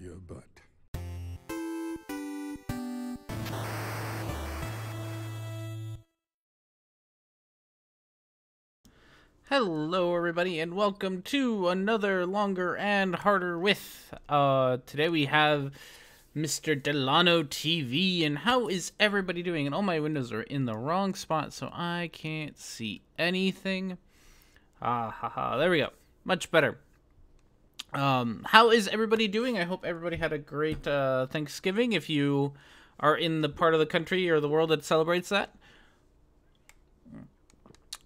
your butt. Hello everybody and welcome to another longer and harder with. Today we have Mr. Delano TV, and how is everybody doing? And all my windows are in the wrong spot so I can't see anything. There we go. Much better. How is everybody doing? I hope everybody had a great Thanksgiving if you are in the part of the country or the world that celebrates that.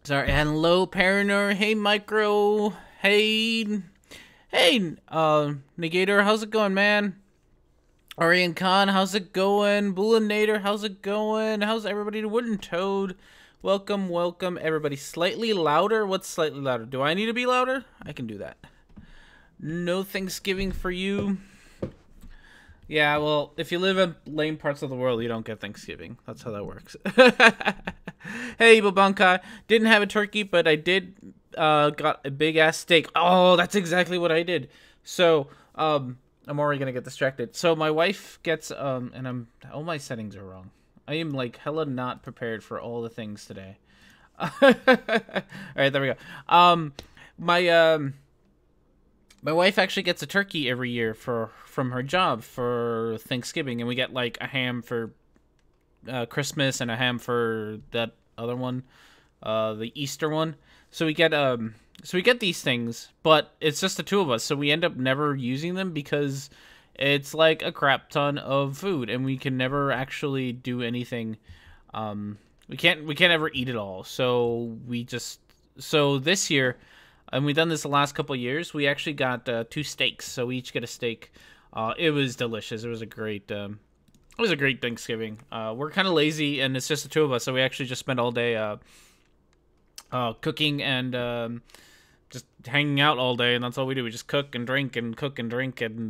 Sorry, hello, Paranor. Hey, Micro. Hey, Negator, how's it going, man? Orion Khan, how's it going? Bullinator, how's it going? How's everybody? Wooden Toad, welcome, everybody. Slightly louder? What's slightly louder? Do I need to be louder? I can do that. No Thanksgiving for you. Yeah, well, if you live in lame parts of the world, you don't get Thanksgiving. That's how that works. Hey, Babanka. Didn't have a turkey, but I did got a big-ass steak. Oh, that's exactly what I did. So, I'm already going to get distracted. So, my wife gets, and all my settings are wrong. I am, like, hella not prepared for all the things today. Alright, there we go. My wife actually gets a turkey every year from her job for Thanksgiving, and we get like a ham for Christmas and a ham for that other one, the Easter one. So we get these things, but it's just the two of us, so we end up never using them because it's like a crap ton of food, and we can never actually do anything. We can't ever eat it all. So this year. And we've done this the last couple of years. We actually got 2 steaks, so we each get a steak. It was delicious. It was a great Thanksgiving. We're kind of lazy, and it's just the two of us, so we actually just spent all day cooking and just hanging out all day, and that's all we do. We just cook and drink and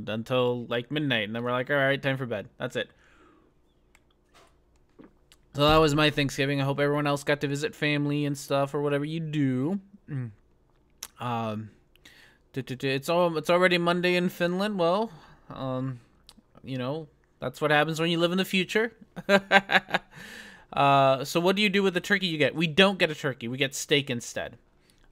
until like midnight, and then we're like, all right, time for bed. That's it. So that was my Thanksgiving. I hope everyone else got to visit family and stuff or whatever you do. It's already Monday in Finland. Well, you know, that's what happens when you live in the future. So what do you do with the turkey you get? We don't get a turkey. We get steak instead.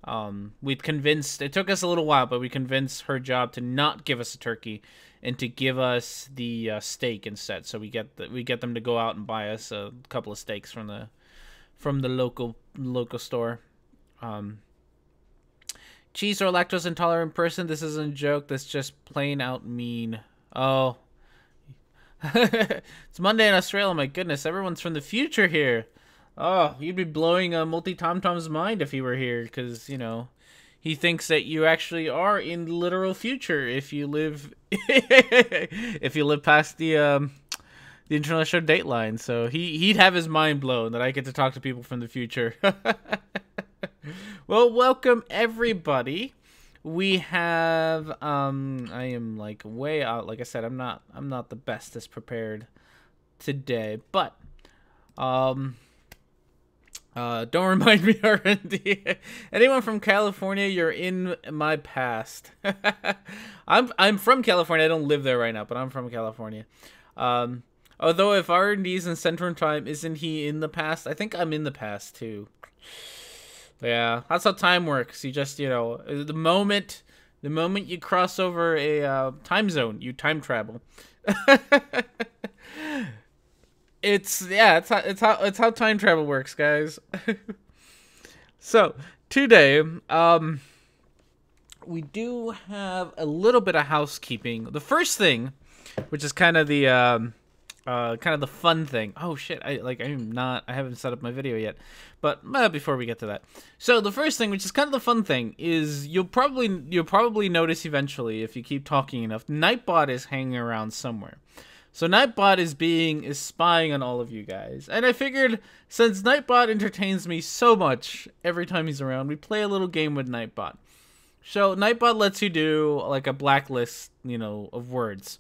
It took us a little while, but we convinced her job to not give us a turkey and to give us the steak instead. So we get them to go out and buy us a couple of steaks from the local store. Cheese or lactose intolerant person, this isn't a joke, that's just plain out mean. Oh. It's Monday in Australia, my goodness, everyone's from the future here. Oh, you'd be blowing Multi-Tom-Tom's mind if he were here, because, you know, he thinks that you actually are in the literal future if you live past the international dateline. So he'd have his mind blown that I get to talk to people from the future. Well, welcome everybody. We have I am like way out. Like I said, I'm not the bestest prepared today, but don't remind me already. Anyone from California, you're in my past. I'm from California. I don't live there right now, but I'm from California. Although if R&D's in Central Time, isn't he in the past? I think I'm in the past too. Yeah, that's how time works. You just, you know, the moment you cross over a time zone, you time travel. It's how time travel works, guys. So today, we do have a little bit of housekeeping. The first thing, which is kind of the fun thing. Oh shit! I haven't set up my video yet, but before we get to that, so the first thing, which is kind of the fun thing, is you'll probably notice eventually if you keep talking enough, Nightbot is hanging around somewhere. So Nightbot is spying on all of you guys, and I figured since Nightbot entertains me so much every time he's around, we play a little game with Nightbot. So Nightbot lets you do like a blacklist, you know, of words.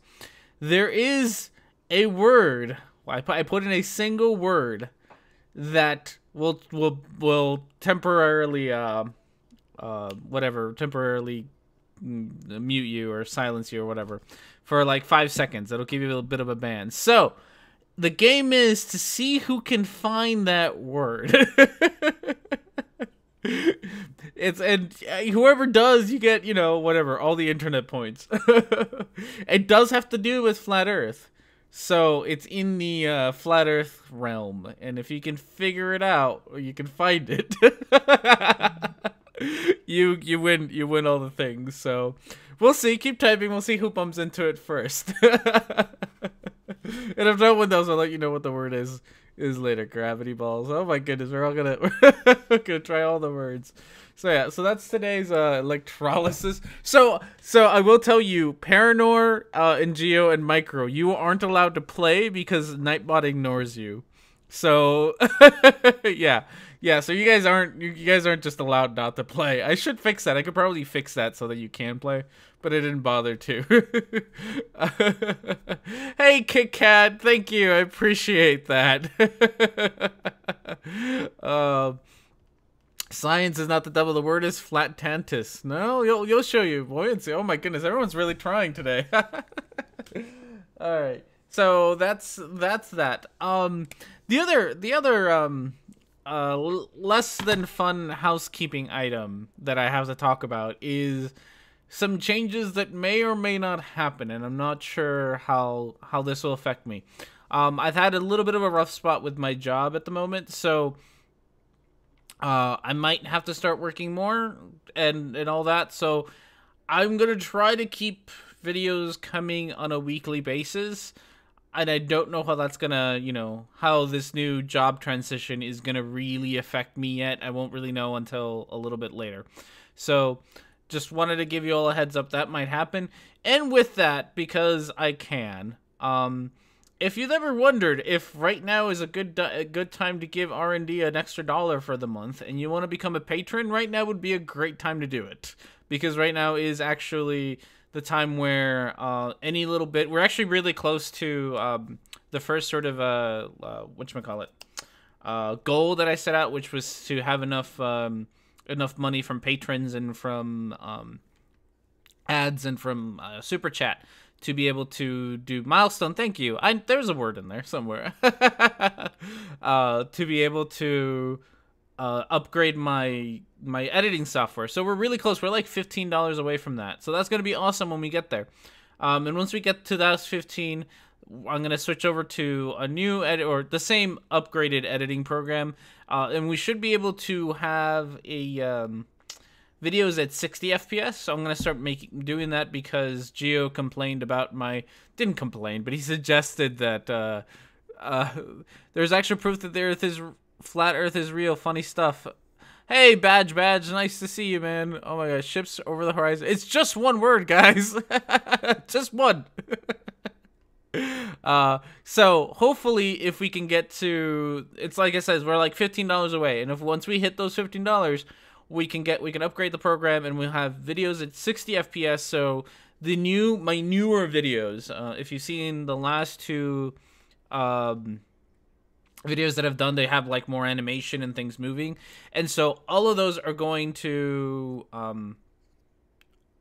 There is a word, I put in a single word that will temporarily temporarily mute you or silence you or whatever for like 5 seconds. It'll give you a little bit of a ban. So the game is to see who can find that word. And whoever does, you get, you know, whatever, all the internet points. It does have to do with flat Earth, so it's in the flat Earth realm, and if you can figure it out, or you can find it, you win all the things. So we'll see. Keep typing. We'll see who bumps into it first. And if no one knows, I'll let you know what the word is later. Gravity balls. Oh my goodness, we're gonna try all the words. So yeah, so that's today's electrolysis. So I will tell you, Paranor, and Geo and Micro, you aren't allowed to play because Nightbot ignores you. So yeah. So you guys aren't just allowed not to play. I should fix that. I could probably fix that so that you can play, but I didn't bother to. Hey, Kit Kat, thank you. I appreciate that. Science is not the devil. The word is flat-tantus. No, you'll show you buoyancy. Oh my goodness, everyone's really trying today. All right, so that's that. The other less than fun housekeeping item that I have to talk about is some changes that may or may not happen, and I'm not sure how this will affect me. I've had a little bit of a rough spot with my job at the moment, so I might have to start working more and all that. So I'm gonna try to keep videos coming on a weekly basis. And I don't know how that's gonna, you know, how this new job transition is gonna really affect me yet. I won't really know until a little bit later. So just wanted to give you all a heads up that might happen. And with that, because I can, if you've ever wondered if right now is a good time to give R&D an extra $1 for the month, and you want to become a patron, right now would be a great time to do it, because right now is actually the time where any little bit, we're actually really close to the first sort of whatchamacallit, goal that I set out, which was to have enough money from patrons and from ads and from super chat to be able to do milestone. Thank you. There's a word in there somewhere. To be able to upgrade my editing software. So we're really close. We're like $15 away from that. So that's going to be awesome when we get there. And once we get to that 15, I'm going to switch over to a new or the same upgraded editing program. And we should be able to have a videos at 60 FPS. So I'm going to start doing that because Geo complained about didn't complain, but he suggested that there's actual proof that the Earth is flat Earth is real. Funny stuff. Hey, Badge, nice to see you, man. Oh my gosh, ships over the horizon. It's just one word, guys. Just one. So hopefully if we can get to, it's like I said, we're like $15 away, and if once we hit those $15, we can upgrade the program, and we'll have videos at 60 FPS. So my newer videos, if you've seen the last two videos that I've done, they have like more animation and things moving, and so all of those are going to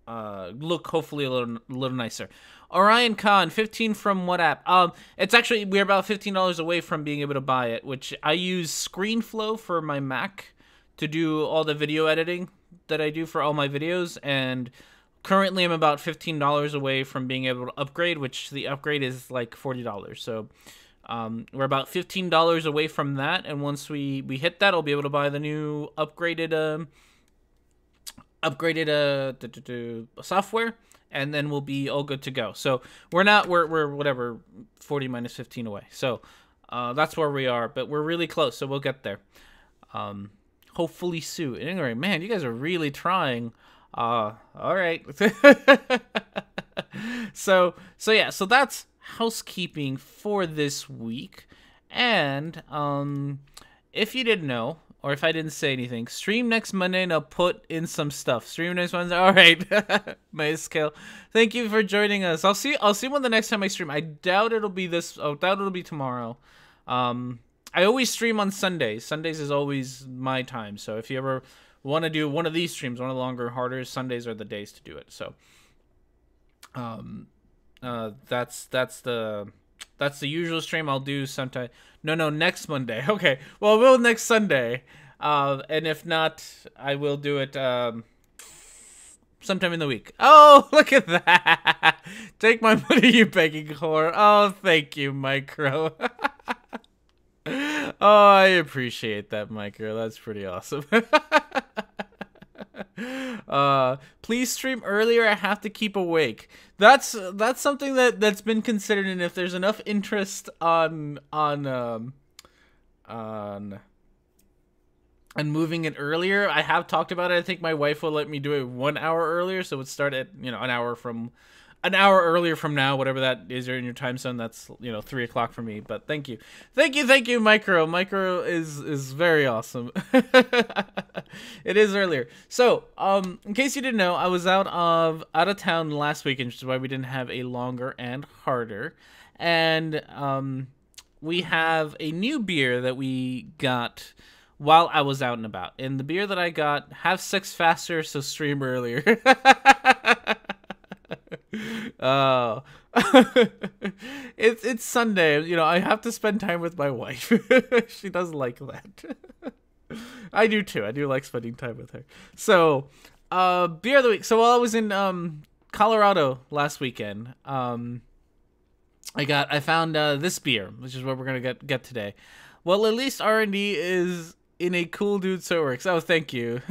look hopefully a little nicer. Orion Khan, 15 from what app? It's actually, we're about $15 away from being able to buy it, which I use ScreenFlow for my Mac to do all the video editing that I do for all my videos, and currently I'm about $15 away from being able to upgrade, which the upgrade is like $40. So we're about $15 away from that, and once we hit that, I'll be able to buy the new upgraded software, and then we'll be all good to go. So we're whatever, 40 minus 15 away. So that's where we are, but we're really close, so we'll get there. Hopefully soon. Anyway, man, you guys are really trying. All right. So yeah, so that's housekeeping for this week. And if you didn't know, or if I didn't say anything, stream next Monday and I'll put in some stuff. Stream next Monday. All right. MyScale, thank you for joining us. I'll see when the next time I stream. I doubt it'll be tomorrow. I always stream on Sundays. Sundays is always my time. So if you ever want to do one of these streams, one of the longer, harder, Sundays are the days to do it. So That's the usual stream I'll do sometime. No, next Monday. Okay, well, we'll next Sunday. And if not, I will do it sometime in the week. Oh, look at that! Take my money, you begging whore. Oh, thank you, Micro. Oh, I appreciate that, Micro. That's pretty awesome. Please stream earlier. I have to keep awake. That's something that's been considered, and if there's enough interest on moving it earlier, I have talked about it. I think my wife will let me do it 1 hour earlier, so it start at an hour earlier from now, whatever that is in your time zone. That's 3 o'clock for me. But thank you, Micro. Micro is very awesome. It is earlier. So in case you didn't know, I was out of town last weekend, which is why we didn't have a longer and harder. And we have a new beer that we got while I was out and about. And the beer that I got, have sex faster, so stream earlier. Oh, it's Sunday. I have to spend time with my wife. She does like that. I do too. I do like spending time with her. So, beer of the week. So while I was in Colorado last weekend, I found this beer, which is what we're gonna get today. Well, at least R&D is in a cool dude, so it works. Oh, thank you.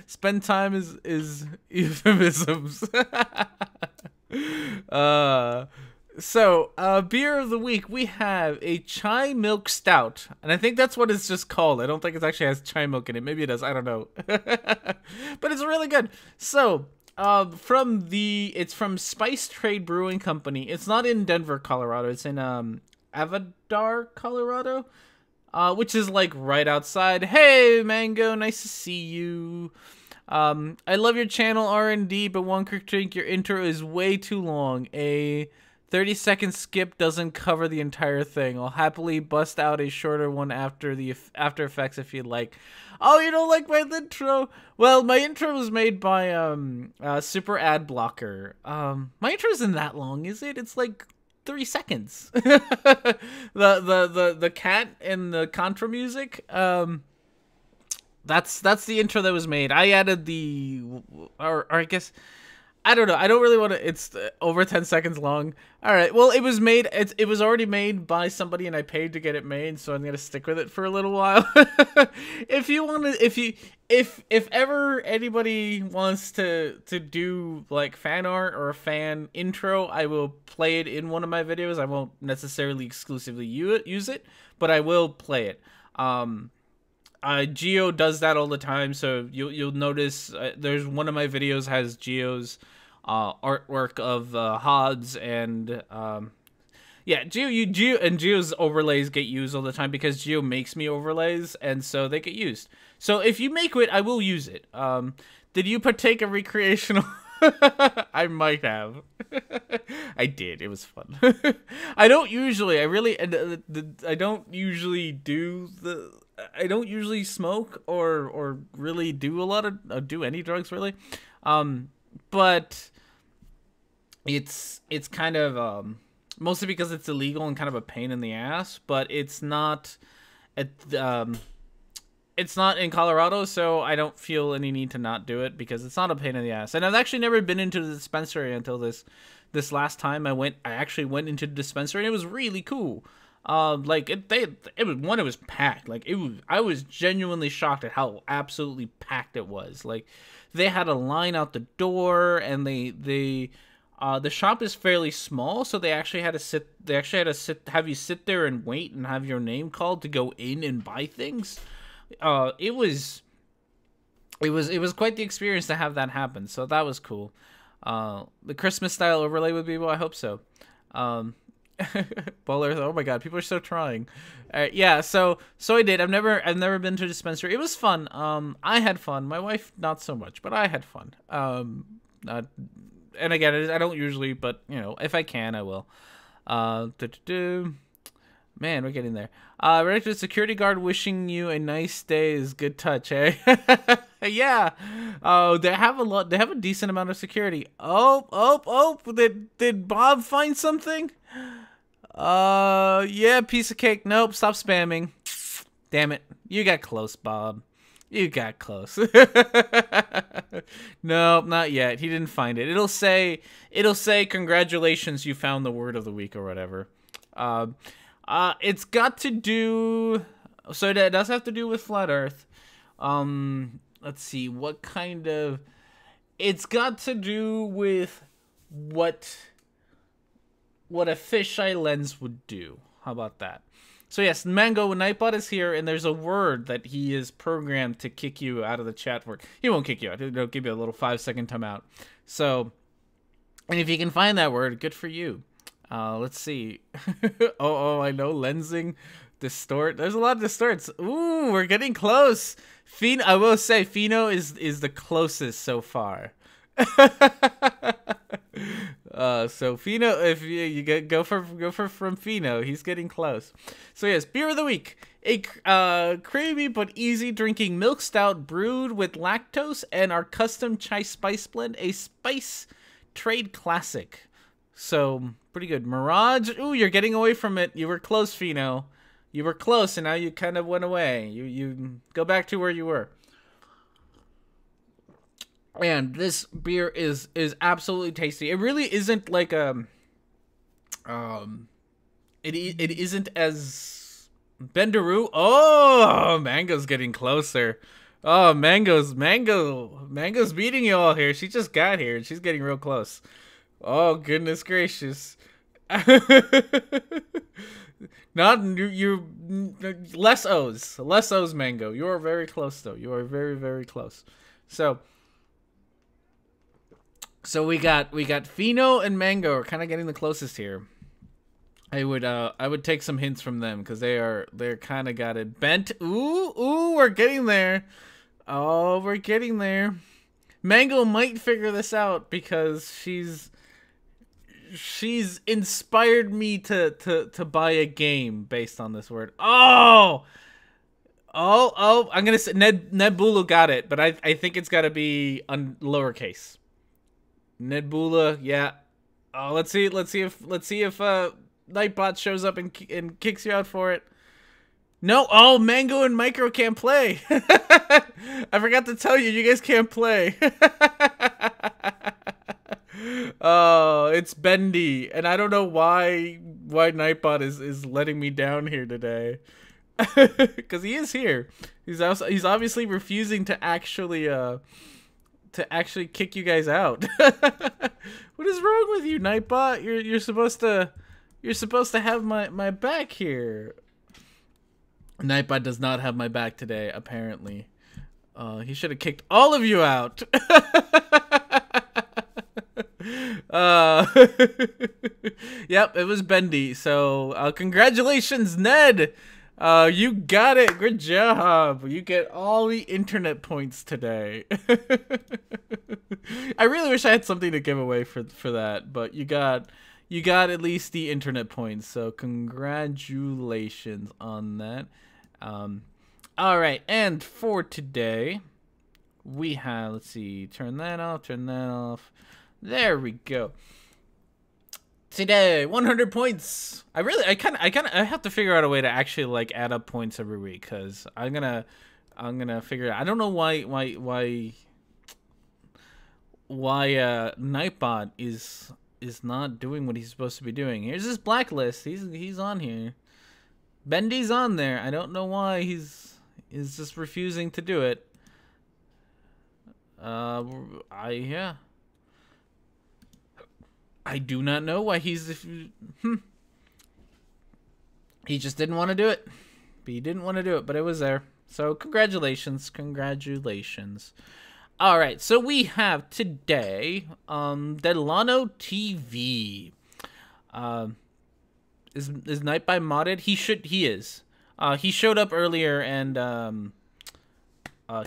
Spend time is euphemisms. So, beer of the week, we have a chai milk stout, and I think that's what it's just called. I don't think it actually has chai milk in it. Maybe it does. I don't know. But it's really good. So, it's from Spice Trade Brewing Company. It's not in Denver, Colorado. It's in Avadar, Colorado. Which is like right outside. Hey, Mango, nice to see you. I love your channel, R&D, but one critique, your intro is way too long. A 30-second skip doesn't cover the entire thing. I'll happily bust out a shorter one after the After Effects if you'd like. Oh, you don't like my intro? Well, my intro was made by Super Ad Blocker. My intro isn't that long, is it? It's like 3 seconds. the cat and the contra music. That's the intro that was made. I added or I guess, I don't know. I don't really want to. It's over 10 seconds long. All right. Well, it was made. It was already made by somebody, and I paid to get it made, so I'm gonna stick with it for a little while. If you want to, if ever anybody wants to do like fan art or a fan intro, I will play it in one of my videos. I won't necessarily exclusively use it, but I will play it. Geo does that all the time, so you'll notice there's one of my videos has Geo's artwork of HODs and yeah, Geo's overlays get used all the time because Geo makes me overlays, and so they get used. So if you make it, I will use it. Did you partake of recreational? I might have. I did. It was fun. I don't usually. I don't usually I don't usually smoke or really do a lot of do any drugs really. But it's kind of mostly because it's illegal and kind of a pain in the ass, but it's not it's not in Colorado, so I don't feel any need to not do it because it's not a pain in the ass. And I've actually never been into the dispensary until this last time I actually went into the dispensary, and it was really cool. Like it was packed. Like I was genuinely shocked at how absolutely packed it was. Like they had a line out the door, and the shop is fairly small, so they actually had to have you sit there and wait and have your name called to go in and buy things. It was quite the experience to have that happen. So that was cool. The Christmas style overlay with people, I hope so. Bowlers, oh my god, people are so trying. Yeah, so I did. I've never been to a dispensary. It was fun. I had fun. My wife not so much, but I had fun. And again, I don't usually, but if I can, I will. Man, we're getting there. Right to the security guard wishing you a nice day is good touch, eh? Yeah. Oh, they have a lot. They have a decent amount of security. Oh. Did Bob find something? Yeah, piece of cake. Nope, stop spamming. Damn it. You got close, Bob. You got close. No, not yet. He didn't find it. It'll say congratulations, you found the word of the week or whatever. It's got to do, so that does have to do with flat Earth. Let's see, what kind of, it's got to do with what a fisheye lens would do. How about that? So yes, Mango, Nightbot is here, and there's a word that he is programmed to kick you out of the chat for. He won't kick you out. He'll give you a little 5-second timeout. So, and if you can find that word, good for you. Let's see. oh, I know, lensing, distort. There's a lot of distorts. Ooh, we're getting close. I will say, Fino is the closest so far. So Fino, if you go from Fino, he's getting close. So yes, beer of the week, a creamy but easy drinking milk stout brewed with lactose and our custom chai spice blend, a spice trade classic. So pretty good. Mirage, ooh, you're getting away from it. You were close, Fino. You were close, and now you kind of went away. You go back to where you were. And this beer is absolutely tasty. It really isn't like it isn't as Bendaroo. Oh, Mango's getting closer. Oh, Mango's beating you all here. She just got here and she's getting real close. Oh, goodness gracious. Not you. Less O's, Mango. You are very close though. You are very, very close. So we got Fino and Mango are kind of getting the closest here. I would take some hints from them because they're kind of got it bent. Ooh, we're getting there. Oh, we're getting there. Mango might figure this out because she's inspired me to buy a game based on this word. Oh, I'm gonna say Nebula got it, but I think it's got to be on lowercase. Nebula, yeah. Oh, let's see if Nightbot shows up and kicks you out for it. No, oh, Mango and Micro can't play. I forgot to tell you, you guys can't play. Oh, it's Bendy, and I don't know why Nightbot is letting me down here today. Because he is here. He's obviously refusing to actually kick you guys out. What is wrong with you, Nightbot? You're supposed to have my back here. Nightbot does not have my back today, apparently. He should have kicked all of you out. Yep, it was Bendy. So congratulations, Ned. You got it. Good job. You get all the internet points today. I really wish I had something to give away for that, but you got at least the internet points. So congratulations on that. All right, and for today we have, let's see, turn that off. There we go. Today, 100 points. I have to figure out a way to actually like add up points every week because I'm gonna figure it out. I don't know why Nightbot is not doing what he's supposed to be doing. Here's his blacklist. He's on here. Bendy's on there. I don't know why he's just refusing to do it. I do not know why he just didn't want to do it. He didn't want to do it, but it was there. So congratulations. All right, so we have today DelanoTV. Is Nightbot modded? He is. He showed up earlier and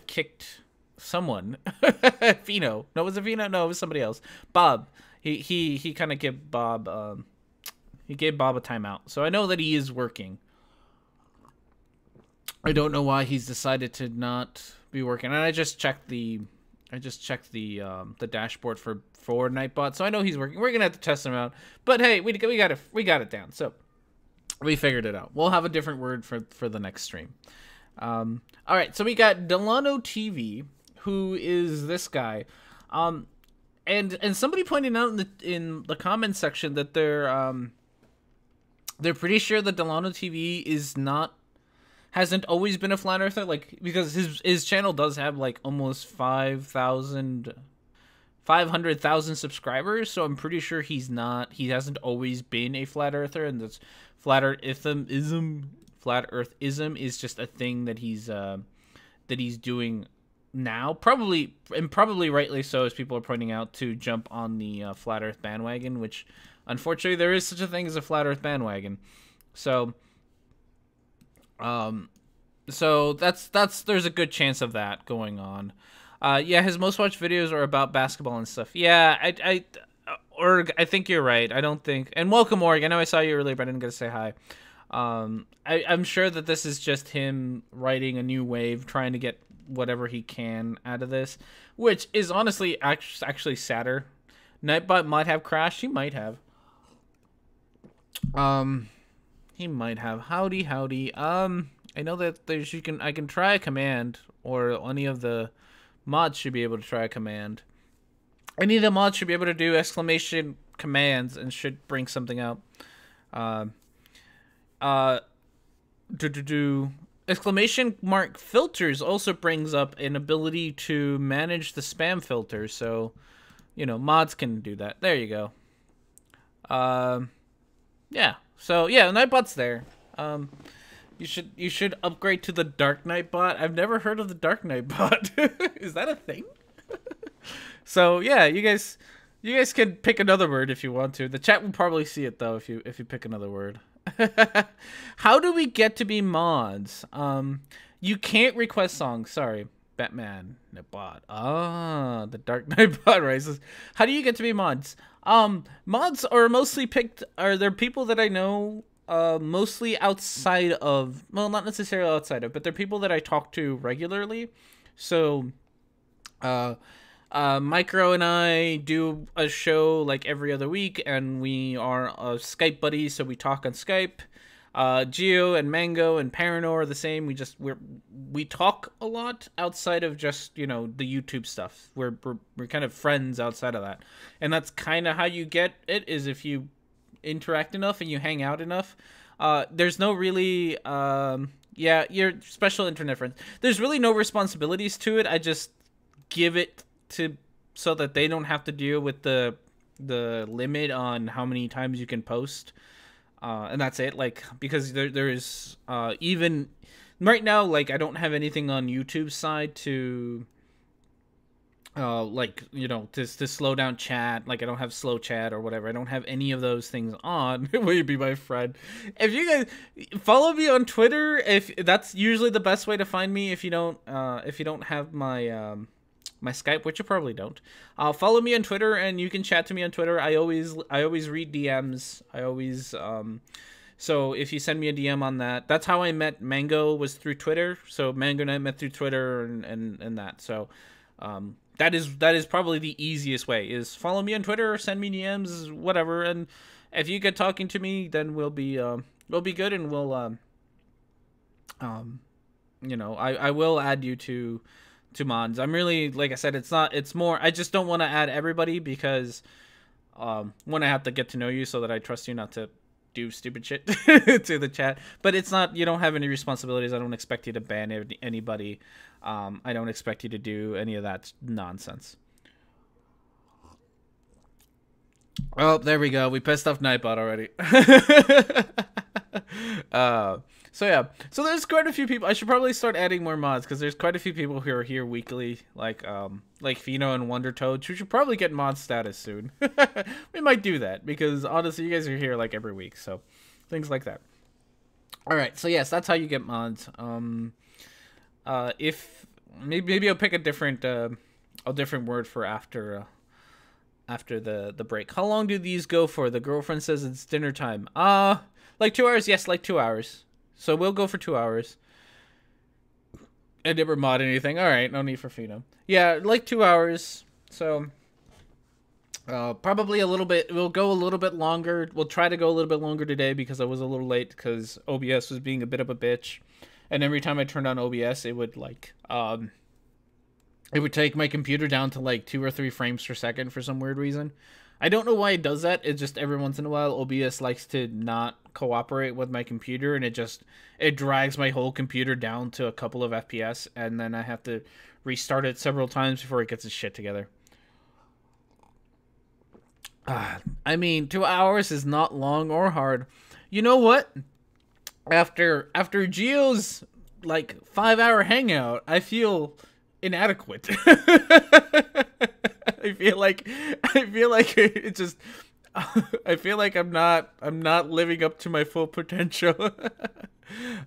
kicked someone. Fino. No, was it Fino? No, it was somebody else. Bob. He kind of gave Bob he gave Bob a timeout. So I know that he is working. I don't know why he's decided to not be working. And I just checked the dashboard for Nightbot, so I know he's working. We're gonna have to test him out, but hey, we got it down. So we figured it out. We'll have a different word for the next stream. All right, so we got DelanoTV, who is this guy, and somebody pointed out in the comments section that they're pretty sure that DelanoTV hasn't always been a flat earther, like, because his channel does have like almost 500,000 subscribers, so I'm pretty sure he hasn't always been a flat earther, and that's flat earthism is just a thing that he's doing now, probably rightly so, as people are pointing out, to jump on the flat earth bandwagon, which unfortunately there is such a thing as a flat earth bandwagon. So there's a good chance of that going on. Yeah, his most watched videos are about basketball and stuff. Yeah, I think you're right. I don't think. And welcome, Org. I know I saw you earlier, but I didn't get to say hi. I'm sure that this is just him riding a new wave, trying to get whatever he can out of this, which is honestly actually sadder. Nightbot might have crashed. He might have. He might have. Howdy. I know that I can try a command, or any of the mods should be able to try a command. Any of the mods should be able to do exclamation commands and should bring something out. Exclamation mark filters also brings up an ability to manage the spam filters, so mods can do that. There you go. Yeah. So yeah, Nightbot's there. You should upgrade to the Dark Nightbot. I've never heard of the Dark Nightbot. Is that a thing? So yeah, you guys can pick another word if you want to. The chat will probably see it though if you pick another word. How do we get to be mods? You can't request songs. Sorry, Batman Nightbot. Ah, the Dark Nightbot rises. How do you get to be mods? Mods are mostly picked. They're people that I know. Mostly outside of, well, not necessarily outside of, but they're people that I talk to regularly. So, Micro and I do a show like every other week, and we are Skype buddies, so we talk on Skype. Geo and Mango and Parano are the same. We talk a lot outside of just the YouTube stuff. We're kind of friends outside of that, and that's kind of how you get it, is if you interact enough and you hang out enough. There's no really yeah, your special internet friends. There's really no responsibilities to it. I just give it to so that they don't have to deal with the limit on how many times you can post, and that's it. Like, because there is even right now, like, I don't have anything on YouTube's side to like, to slow down chat. Like, I don't have slow chat or whatever. I don't have any of those things on. Will you be my friend? If you guys follow me on Twitter, if that's usually the best way to find me. If you don't have my my Skype, which you probably don't, follow me on Twitter and you can chat to me on Twitter. I always read DMs. I always so if you send me a DM on that, that's how I met Mango, was through Twitter. So Mango and I met through Twitter and that. So that is probably the easiest way, is follow me on Twitter or send me DMs, whatever. And if you get talking to me, then we'll be good, and we'll I will add you to mods. I'm really, like I said, it's more, I just don't want to add everybody, because when I have to get to know you so that I trust you not to do stupid shit to the chat. But it's not, you don't have any responsibilities. I don't expect you to ban anybody. I don't expect you to do any of that nonsense. Oh, there we go. We pissed off Nightbot already. So yeah, so there's quite a few people. I should probably start adding more mods, because there's quite a few people who are here weekly, like Fino and Wonder Toad, who should probably get mod status soon. We might do that, because honestly, you guys are here like every week, so things like that. All right, so yes, that's how you get mods. If maybe I'll pick a different word for after the break. How long do these go for? The girlfriend says it's dinner time. Like 2 hours. Yes, like 2 hours. So we'll go for 2 hours. I never mod anything. All right, no need for Vidme. Yeah, like 2 hours. So probably a little bit. We'll go a little bit longer. We'll try to go a little bit longer today because I was a little late because OBS was being a bit of a bitch. And every time I turned on OBS, it would like it would take my computer down to like 2 or 3 frames per second for some weird reason. I don't know why it does that. It's just every once in a while OBS likes to not cooperate with my computer, and it drags my whole computer down to a couple of FPS, and then I have to restart it several times before it gets its shit together. I mean, 2 hours is not long or hard. You know what? After Gio's like 5-hour hangout, I feel inadequate. I feel like it just I feel like I'm not living up to my full potential.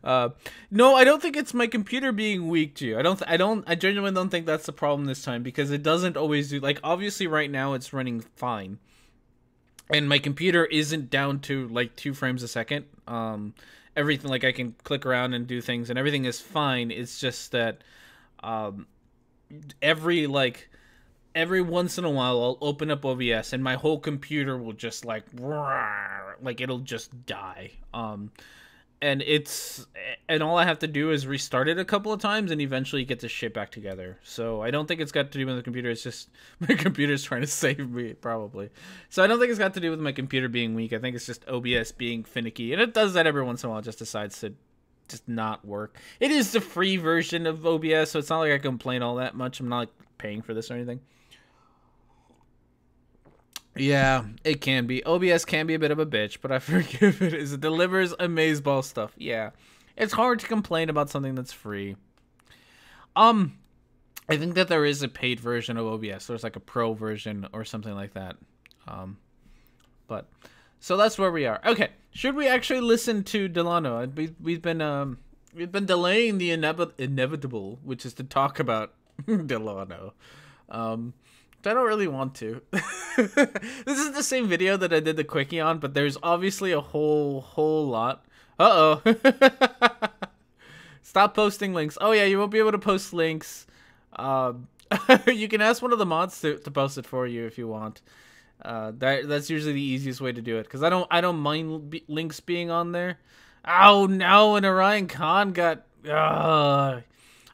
No, I don't think it's my computer being weak, Gio. I genuinely don't think that's the problem this time, because it doesn't always do, like, obviously right now it's running fine. And my computer isn't down to like 2 frames a second. Everything, like, I can click around and do things and everything is fine. It's just that every once in a while I'll open up OBS and my whole computer will just like it'll just die. And all I have to do is restart it a couple of times and eventually get the shit back together. So I don't think it's got to do with the computer. It's just my computer's trying to save me, probably. So I don't think it's got to do with my computer being weak. I think it's just OBS being finicky. And it does that every once in a while. It just decides to just not work. It is the free version of OBS, so it's not like I complain all that much. I'm not like paying for this or anything. Yeah, it can be. OBS can be a bit of a bitch, but I forgive it as it delivers amazeball stuff. Yeah. It's hard to complain about something that's free. I think that there is a paid version of OBS. There's like a pro version or something like that. But so that's where we are. Okay. Should we actually listen to Delano? We've been delaying the inevitable, which is to talk about Delano. I don't really want to. This is the same video that I did the quickie on, but there's obviously a whole lot. Uh-oh. Stop posting links. Oh yeah, you won't be able to post links. You can ask one of the mods to post it for you if you want. That's usually the easiest way to do it, because I don't mind links being on there. Oh no, and Orion Khan got.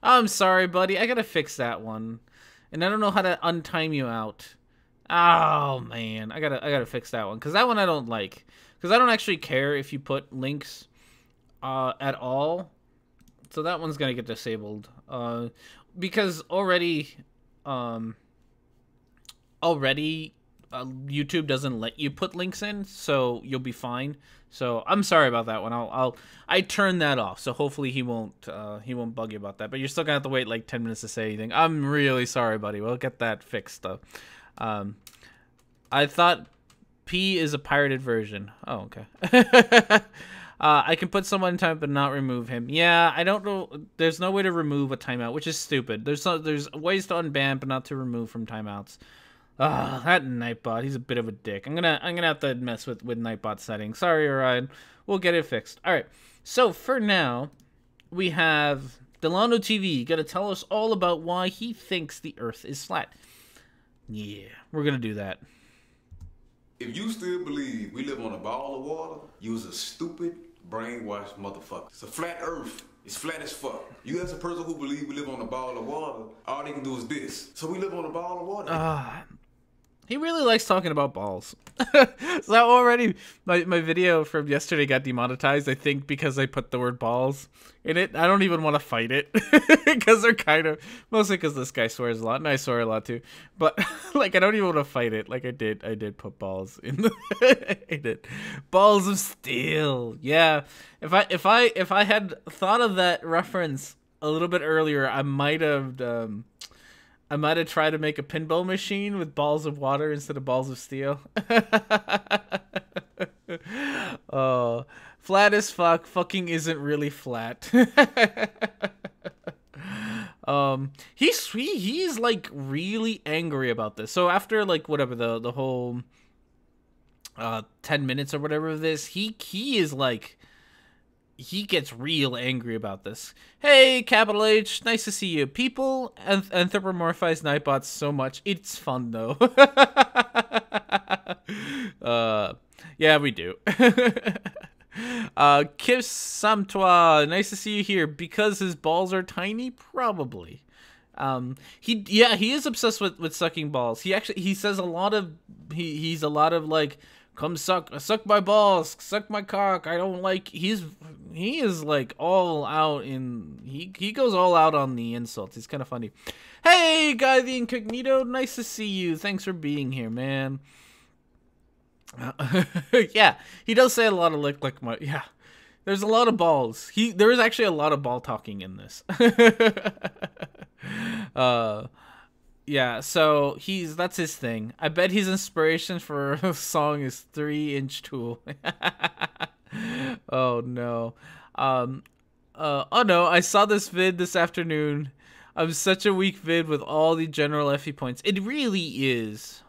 I'm sorry, buddy. I gotta fix that one. And I don't know how to untime you out. Oh man, I gotta fix that one, because that one I don't like. Because I don't actually care if you put links at all. So that one's gonna get disabled. Because already YouTube doesn't let you put links in, so you'll be fine. So I'm sorry about that one. I turned that off, so hopefully he won't bug you about that. But you're still gonna have to wait like 10 minutes to say anything. I'm really sorry, buddy. We'll get that fixed though. I thought P is a pirated version. Oh, okay. I can put someone in timeout but not remove him. Yeah, I don't know. There's no way to remove a timeout, which is stupid. There's ways to unban but not to remove from timeouts. That Nightbot, he's a bit of a dick. I'm gonna have to mess with Nightbot settings. Sorry, Orion. We'll get it fixed. All right. So for now, we have DelanoTV gonna tell us all about why he thinks the Earth is flat. Yeah, we're gonna do that. If you still believe we live on a ball of water, you's a stupid, brainwashed motherfucker. It's a flat Earth. It's flat as fuck. You as a person who believes we live on a ball of water, all they can do is this. So we live on a ball of water. He really likes talking about balls. So already, my video from yesterday got demonetized, I think, because I put the word balls in it. I don't even want to fight it, because they're kind of, mostly because this guy swears a lot, and I swear a lot too. But, like, I don't even want to fight it. Like, I did put balls in the, I did. Balls of steel. Yeah. If I had thought of that reference a little bit earlier, I might have tried to make a pinball machine with balls of water instead of balls of steel. Oh, flat as fuck. Fucking isn't really flat. He's like really angry about this. So after like whatever the whole 10 minutes or whatever of this, he is like he gets real angry about this. Hey, Capital H, nice to see you. People anthropomorphize Nightbots so much. It's fun, though. Yeah, we do. Kiss Samtois, nice to see you here. Because his balls are tiny? Probably. He is obsessed with sucking balls. He says a lot of, he's a lot of like, come suck my balls, suck my cock. I don't like. He is like all out in. He goes all out on the insults. He's kind of funny. Hey, Guy the Incognito, nice to see you. Thanks for being here, man. Yeah, he does say a lot of like my yeah. There's a lot of balls. There is actually a lot of ball talking in this. Yeah, so that's his thing. I bet his inspiration for a song is 3-inch Tool. Oh no. Oh no, I saw this vid this afternoon. I'm such a weak vid with all the general FE points. It really is.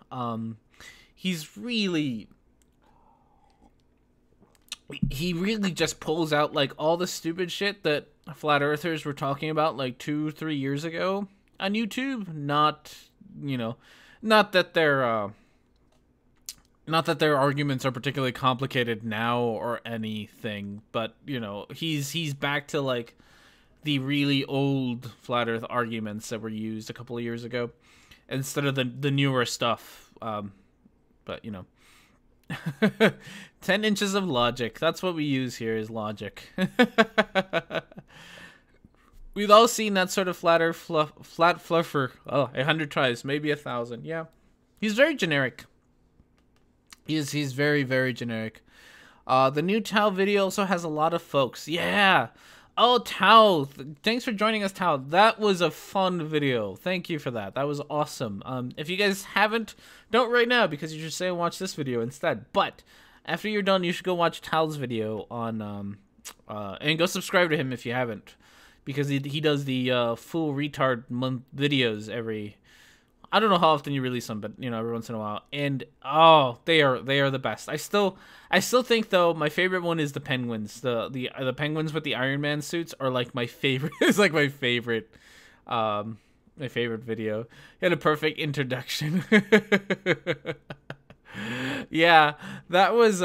He really just pulls out like all the stupid shit that flat earthers were talking about like 2-3 years ago on YouTube. Not that their arguments are particularly complicated now or anything, but he's back to like the really old flat earth arguments that were used a couple of years ago instead of the newer stuff. But 10 inches of logic. That's what we use here, is logic. We've all seen that sort of flat fluffer. Oh, 100 tries, maybe 1,000. Yeah. He's very generic. He's very, very generic. The new Tao video also has a lot of folks. Yeah. Oh, Tao. Thanks for joining us, Tao. That was a fun video. Thank you for that. That was awesome. If you guys haven't, don't right now, because you should say watch this video instead. But after you're done, you should go watch Tao's video on, and go subscribe to him if you haven't, because he does the full retard month videos every. I don't know how often you release them, but every once in a while. And they are the best. I still think though my favorite one is the penguins. The penguins with the Iron Man suits are like my favorite. It's like my favorite video. He had a perfect introduction. Yeah, that was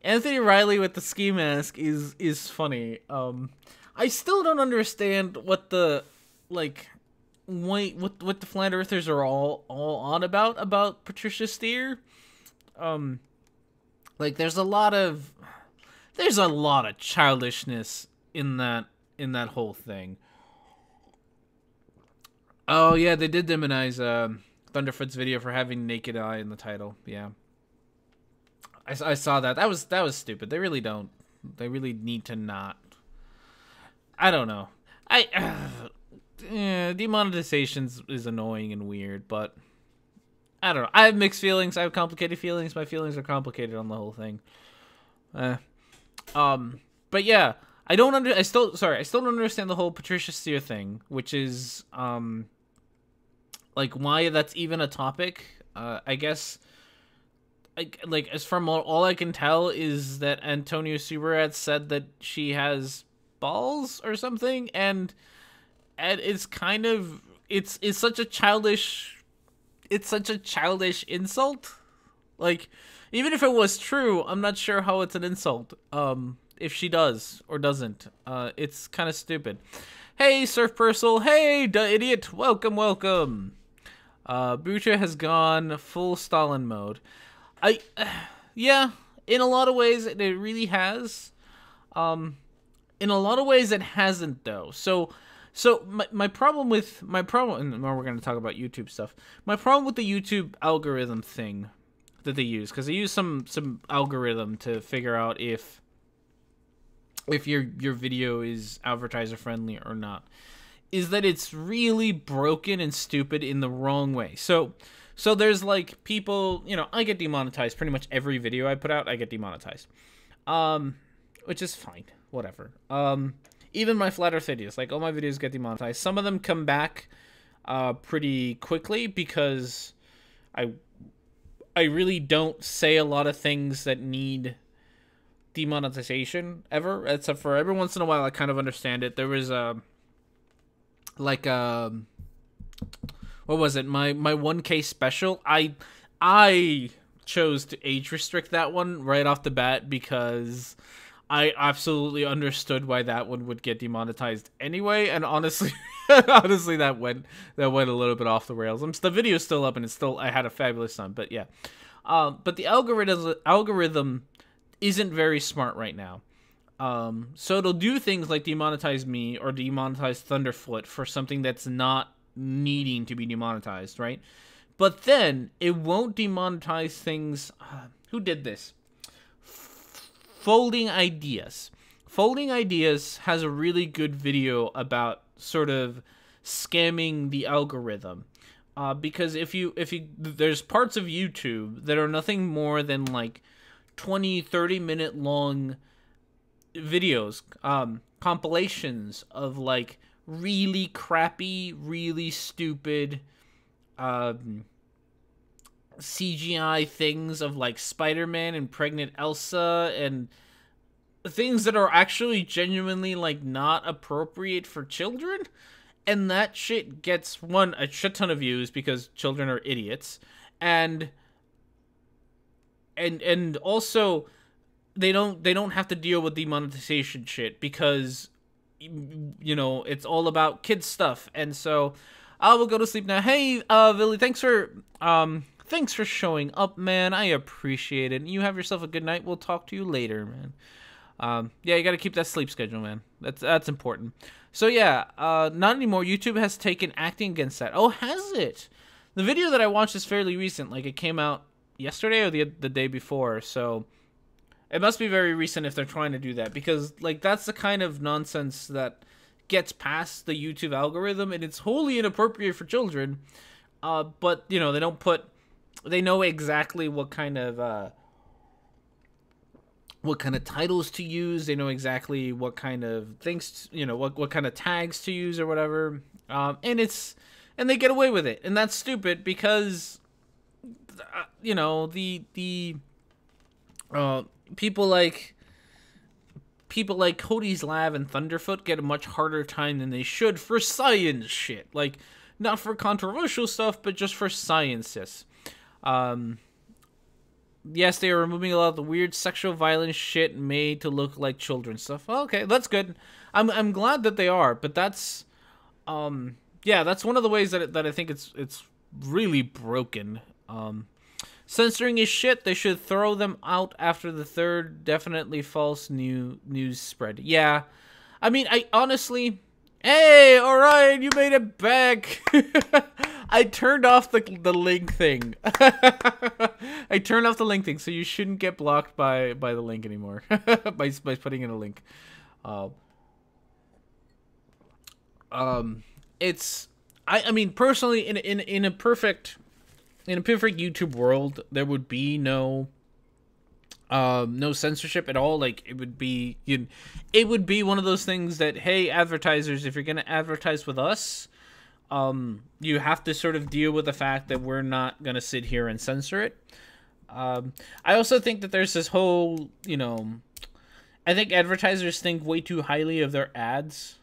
Anthony Riley with the ski mask is funny. I still don't understand what the what the flat earthers are all on about Patricia Steer. There's a lot of childishness in that whole thing. Oh yeah, they did demonize Thunderfoot's video for having naked eye in the title. Yeah, I saw that. That was stupid. They really don't. They really need to not. I don't know. Demonetization is annoying and weird, but I don't know. I have mixed feelings. I have complicated feelings. My feelings are complicated on the whole thing. But yeah, I still don't understand the whole Patricia Steer thing, which is why that's even a topic. I guess as from all I can tell is that Antonio Subarat said that she has balls or something, and it's kind of it's such a childish insult. Like, even if it was true, I'm not sure how it's an insult. If she does or doesn't, it's kind of stupid. Hey, Surf Purcell. Hey, duh idiot. Welcome. Bucha has gone full Stalin mode. Yeah, in a lot of ways it really has. In a lot of ways it hasn't though. So my problem, and now we're going to talk about YouTube stuff. My problem with the YouTube algorithm thing that they use, because they use some algorithm to figure out if your video is advertiser friendly or not, is that it's really broken and stupid in the wrong way. So there's like people, I get demonetized pretty much every video I put out. I get demonetized, which is fine, whatever. Even my flat earth videos, all my videos get demonetized. Some of them come back pretty quickly because I really don't say a lot of things that need demonetization ever, except for every once in a while I kind of understand it. There was what was it? My 1K special. I chose to age restrict that one right off the bat because I absolutely understood why that one would get demonetized anyway, and honestly, honestly, that went a little bit off the rails. The video's still up, and I had a fabulous time, but yeah. But the algorithm isn't very smart right now. So it'll do things like demonetize me or demonetize Thunderfoot for something that's not needing to be demonetized, right? But then it won't demonetize things. Who did this? Folding Ideas. Folding Ideas has a really good video about sort of scamming the algorithm. Because if you there's parts of YouTube that are nothing more than like 20-30 minute long videos, compilations of like really crappy, really stupid CGI things of like Spider-Man and pregnant Elsa and things that are actually genuinely like not appropriate for children. And that shit gets, one, a shit ton of views because children are idiots, and also they don't have to deal with demonetization shit because, you know, it's all about kids stuff. And so I will go to sleep now. Hey, Billy, thanks for showing up, man. I appreciate it. You have yourself a good night. We'll talk to you later, man. Yeah, you got to keep that sleep schedule, man. That's important. So yeah, not anymore. YouTube has taken acting against that. Oh, has it? The video that I watched is fairly recent. Like, it came out yesterday or the day before. So it must be very recent if they're trying to do that, because like that's the kind of nonsense that gets past the YouTube algorithm, and it's wholly inappropriate for children. But you know, they know exactly what kind of titles to use. They know exactly what kind of things, you know, what kind of tags to use or whatever. And they get away with it. And that's stupid because, you know, the people like Cody's Lab and Thunderfoot get a much harder time than they should for science shit. Like, not for controversial stuff, but just for sciences. Yes, they are removing a lot of the weird sexual violence shit made to look like children's stuff. Okay, that's good. I'm glad that they are, but that's yeah, that's one of the ways that I think it's really broken. Censoring is shit. They should throw them out after the third definitely false news spread. Yeah. I mean, I honestly, hey, Orion, you made it back. I turned off the link thing. I turned off the link thing, so you shouldn't get blocked by the link anymore by putting in a link. It's I mean personally in a perfect YouTube world, there would be no censorship at all. Like, it would be one of those things that, hey, advertisers, if you're gonna advertise with us, you have to sort of deal with the fact that we're not gonna sit here and censor it. I also think that there's this whole, you know, I think advertisers think way too highly of their ads.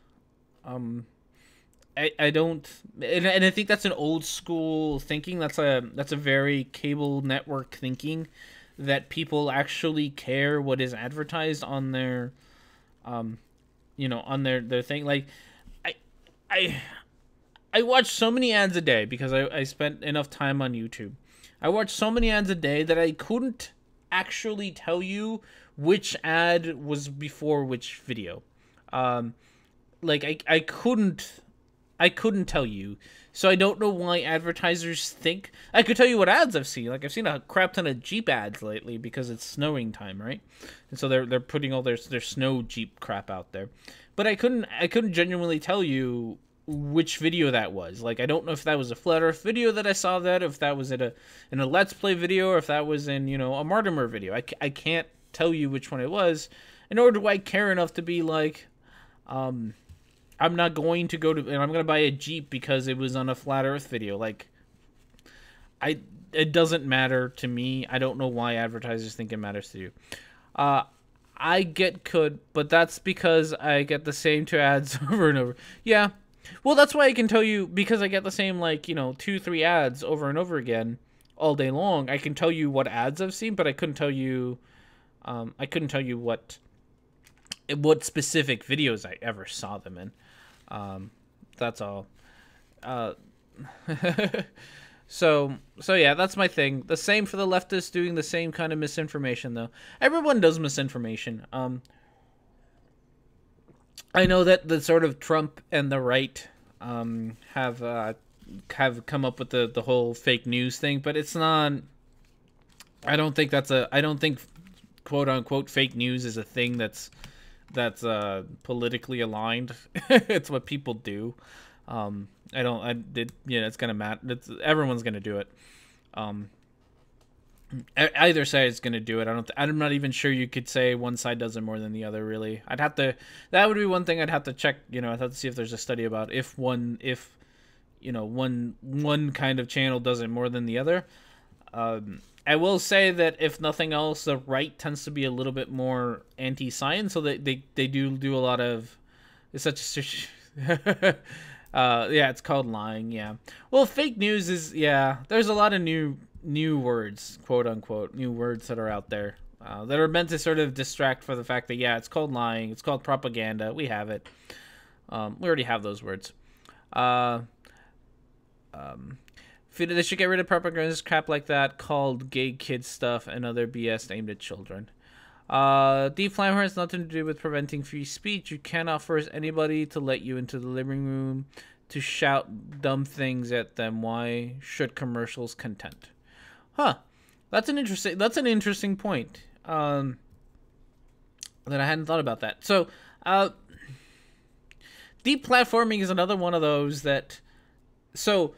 I don't, and I think that's an old school thinking. That's a very cable network thinking, that people actually care what is advertised on their, you know, on their thing. Like, I watch so many ads a day because I spent enough time on YouTube. I watch so many ads a day that I couldn't actually tell you which ad was before which video. Like, I couldn't tell you. So I don't know why advertisers think. I could tell you what ads I've seen. Like, I've seen a crap ton of Jeep ads lately because it's snowing time, right? And so they're putting all their snow Jeep crap out there. But I couldn't genuinely tell you which video that was. Like, I don't know if that was a Flat Earth video that I saw that, if that was in a Let's Play video, or if that was in, you know, a Mortimer video. I can't tell you which one it was, nor do I care enough to be like, I'm not going to go to, and I'm going to buy a Jeep because it was on a Flat Earth video. Like, it doesn't matter to me. I don't know why advertisers think it matters to you. I get could, but that's because I get the same 2 ads over and over. Yeah. Well, that's why I can tell you, because I get the same, like, 2-3 ads over and over again all day long. I can tell you what ads I've seen, but I couldn't tell you what specific videos I ever saw them in. That's all. So yeah, that's my thing. The same for the leftists doing the same kind of misinformation, though. Everyone does misinformation. I know that the sort of Trump and the right have come up with the whole fake news thing, but it's not. I don't think quote unquote fake news is a thing that's politically aligned. It's what people do. It's gonna matter. Everyone's gonna do it. Either side is gonna do it. I'm not even sure you could say one side does it more than the other. Really, that would be one thing I'd have to check. I'd have to see if there's a study about if one kind of channel does it more than the other. I will say that if nothing else, the right tends to be a little bit more anti-science, so they do a lot of. It's such a yeah, it's called lying. Yeah. Well, fake news is there's a lot of new words, quote unquote, new words that are out there that are meant to sort of distract for the fact that it's called lying, it's called propaganda. We have it. We already have those words. They should get rid of propaganda crap like that called gay kid stuff and other BS aimed at children. Deflamer has nothing to do with preventing free speech. You cannot force anybody to let you into the living room to shout dumb things at them. Why should commercials content? Huh. That's an interesting point. That I hadn't thought about that. So, deplatforming is another one of those that. So,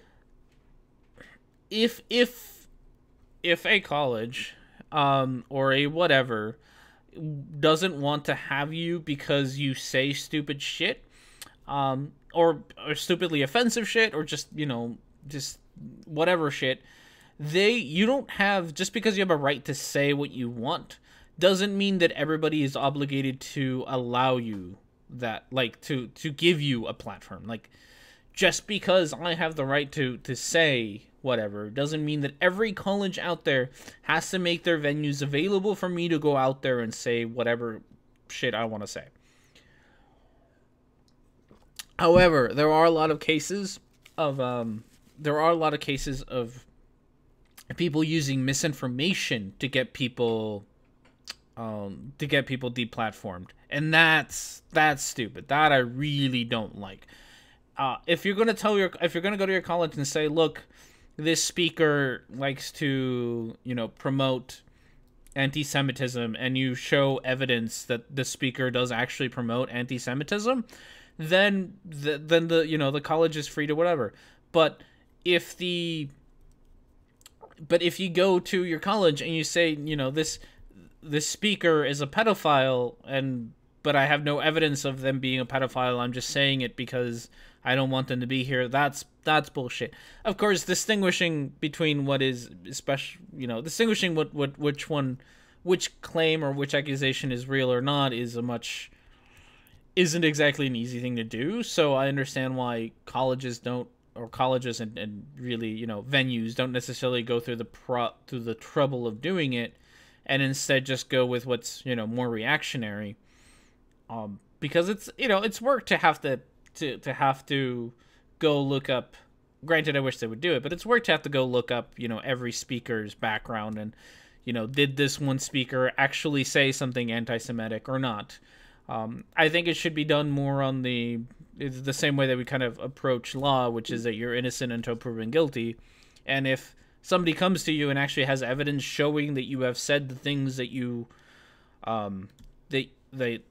if a college, or a whatever, doesn't want to have you because you say stupid shit, or stupidly offensive shit, or just whatever shit, you don't have, just because you have a right to say what you want, doesn't mean that everybody is obligated to allow you that, like, to give you a platform. Like, just because I have the right to say whatever doesn't mean that every college out there has to make their venues available for me to go out there and say whatever shit I want to say. However, there are a lot of cases of people using misinformation to get people deplatformed, and that's stupid. That I really don't like. If you're gonna go to your college and say, look, this speaker likes to, promote anti-Semitism, and you show evidence that the speaker does actually promote anti-Semitism, then the college is free to whatever. But if you go to your college and you say, this speaker is a pedophile, but I have no evidence of them being a pedophile, I'm just saying it because I don't want them to be here, that's bullshit. Of course, distinguishing between what is distinguishing which claim or which accusation is real or not isn't exactly an easy thing to do. So I understand why colleges and really, venues don't necessarily go through the trouble of doing it, and instead just go with what's, more reactionary. Because it's work to have to go look up. Granted, I wish they would do it, but it's work to have to go look up, every speaker's background and, did this one speaker actually say something anti-Semitic or not? I think it should be done more on the same way that we kind of approach law, which is that you're innocent until proven guilty. And if somebody comes to you and actually has evidence showing that you have said the things that you, that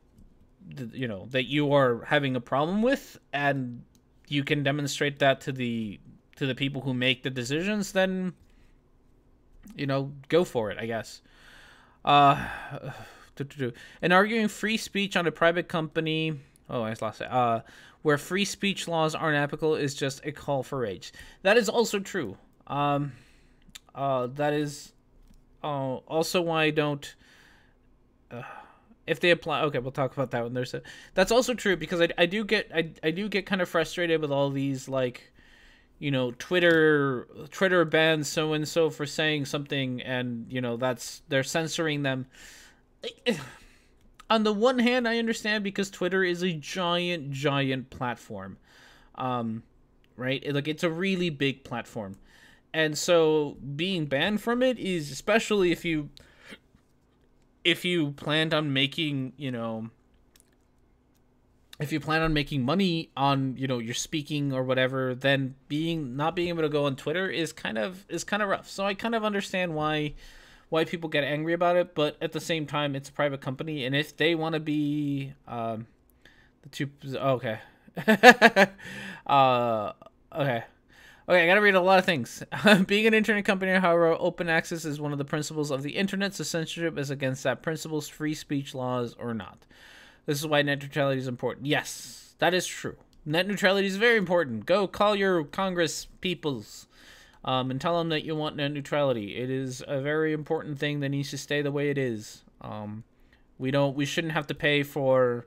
you are having a problem with, and you can demonstrate that to the people who make the decisions, then go for it, I guess. And arguing free speech on a private company, I lost it, where free speech laws aren't applicable is just a call for rage. That is also true. That is also why I don't if they apply, okay, we'll talk about that when there's a. That's also true because I do get kind of frustrated with all these like, you know, Twitter bans so and so for saying something, and you know they're censoring them. On the one hand, I understand because Twitter is a giant platform, right? Like it's a really big platform, and so being banned from it is, especially if you planned on making, you know, if you plan on making money on, you know, your speaking or whatever, then not being able to go on Twitter is kind of rough. So I kind of understand why people get angry about it, but at the same time, it's a private company, and if they want to be okay. Okay. Okay, I gotta read a lot of things. Being an internet company, however, open access is one of the principles of the internet, so censorship is against that principle's free speech laws or not. This is why net neutrality is important. Yes, that is true. Net neutrality is very important. Go call your Congress peoples and tell them that you want net neutrality. It is a very important thing that needs to stay the way it is. We shouldn't have to pay for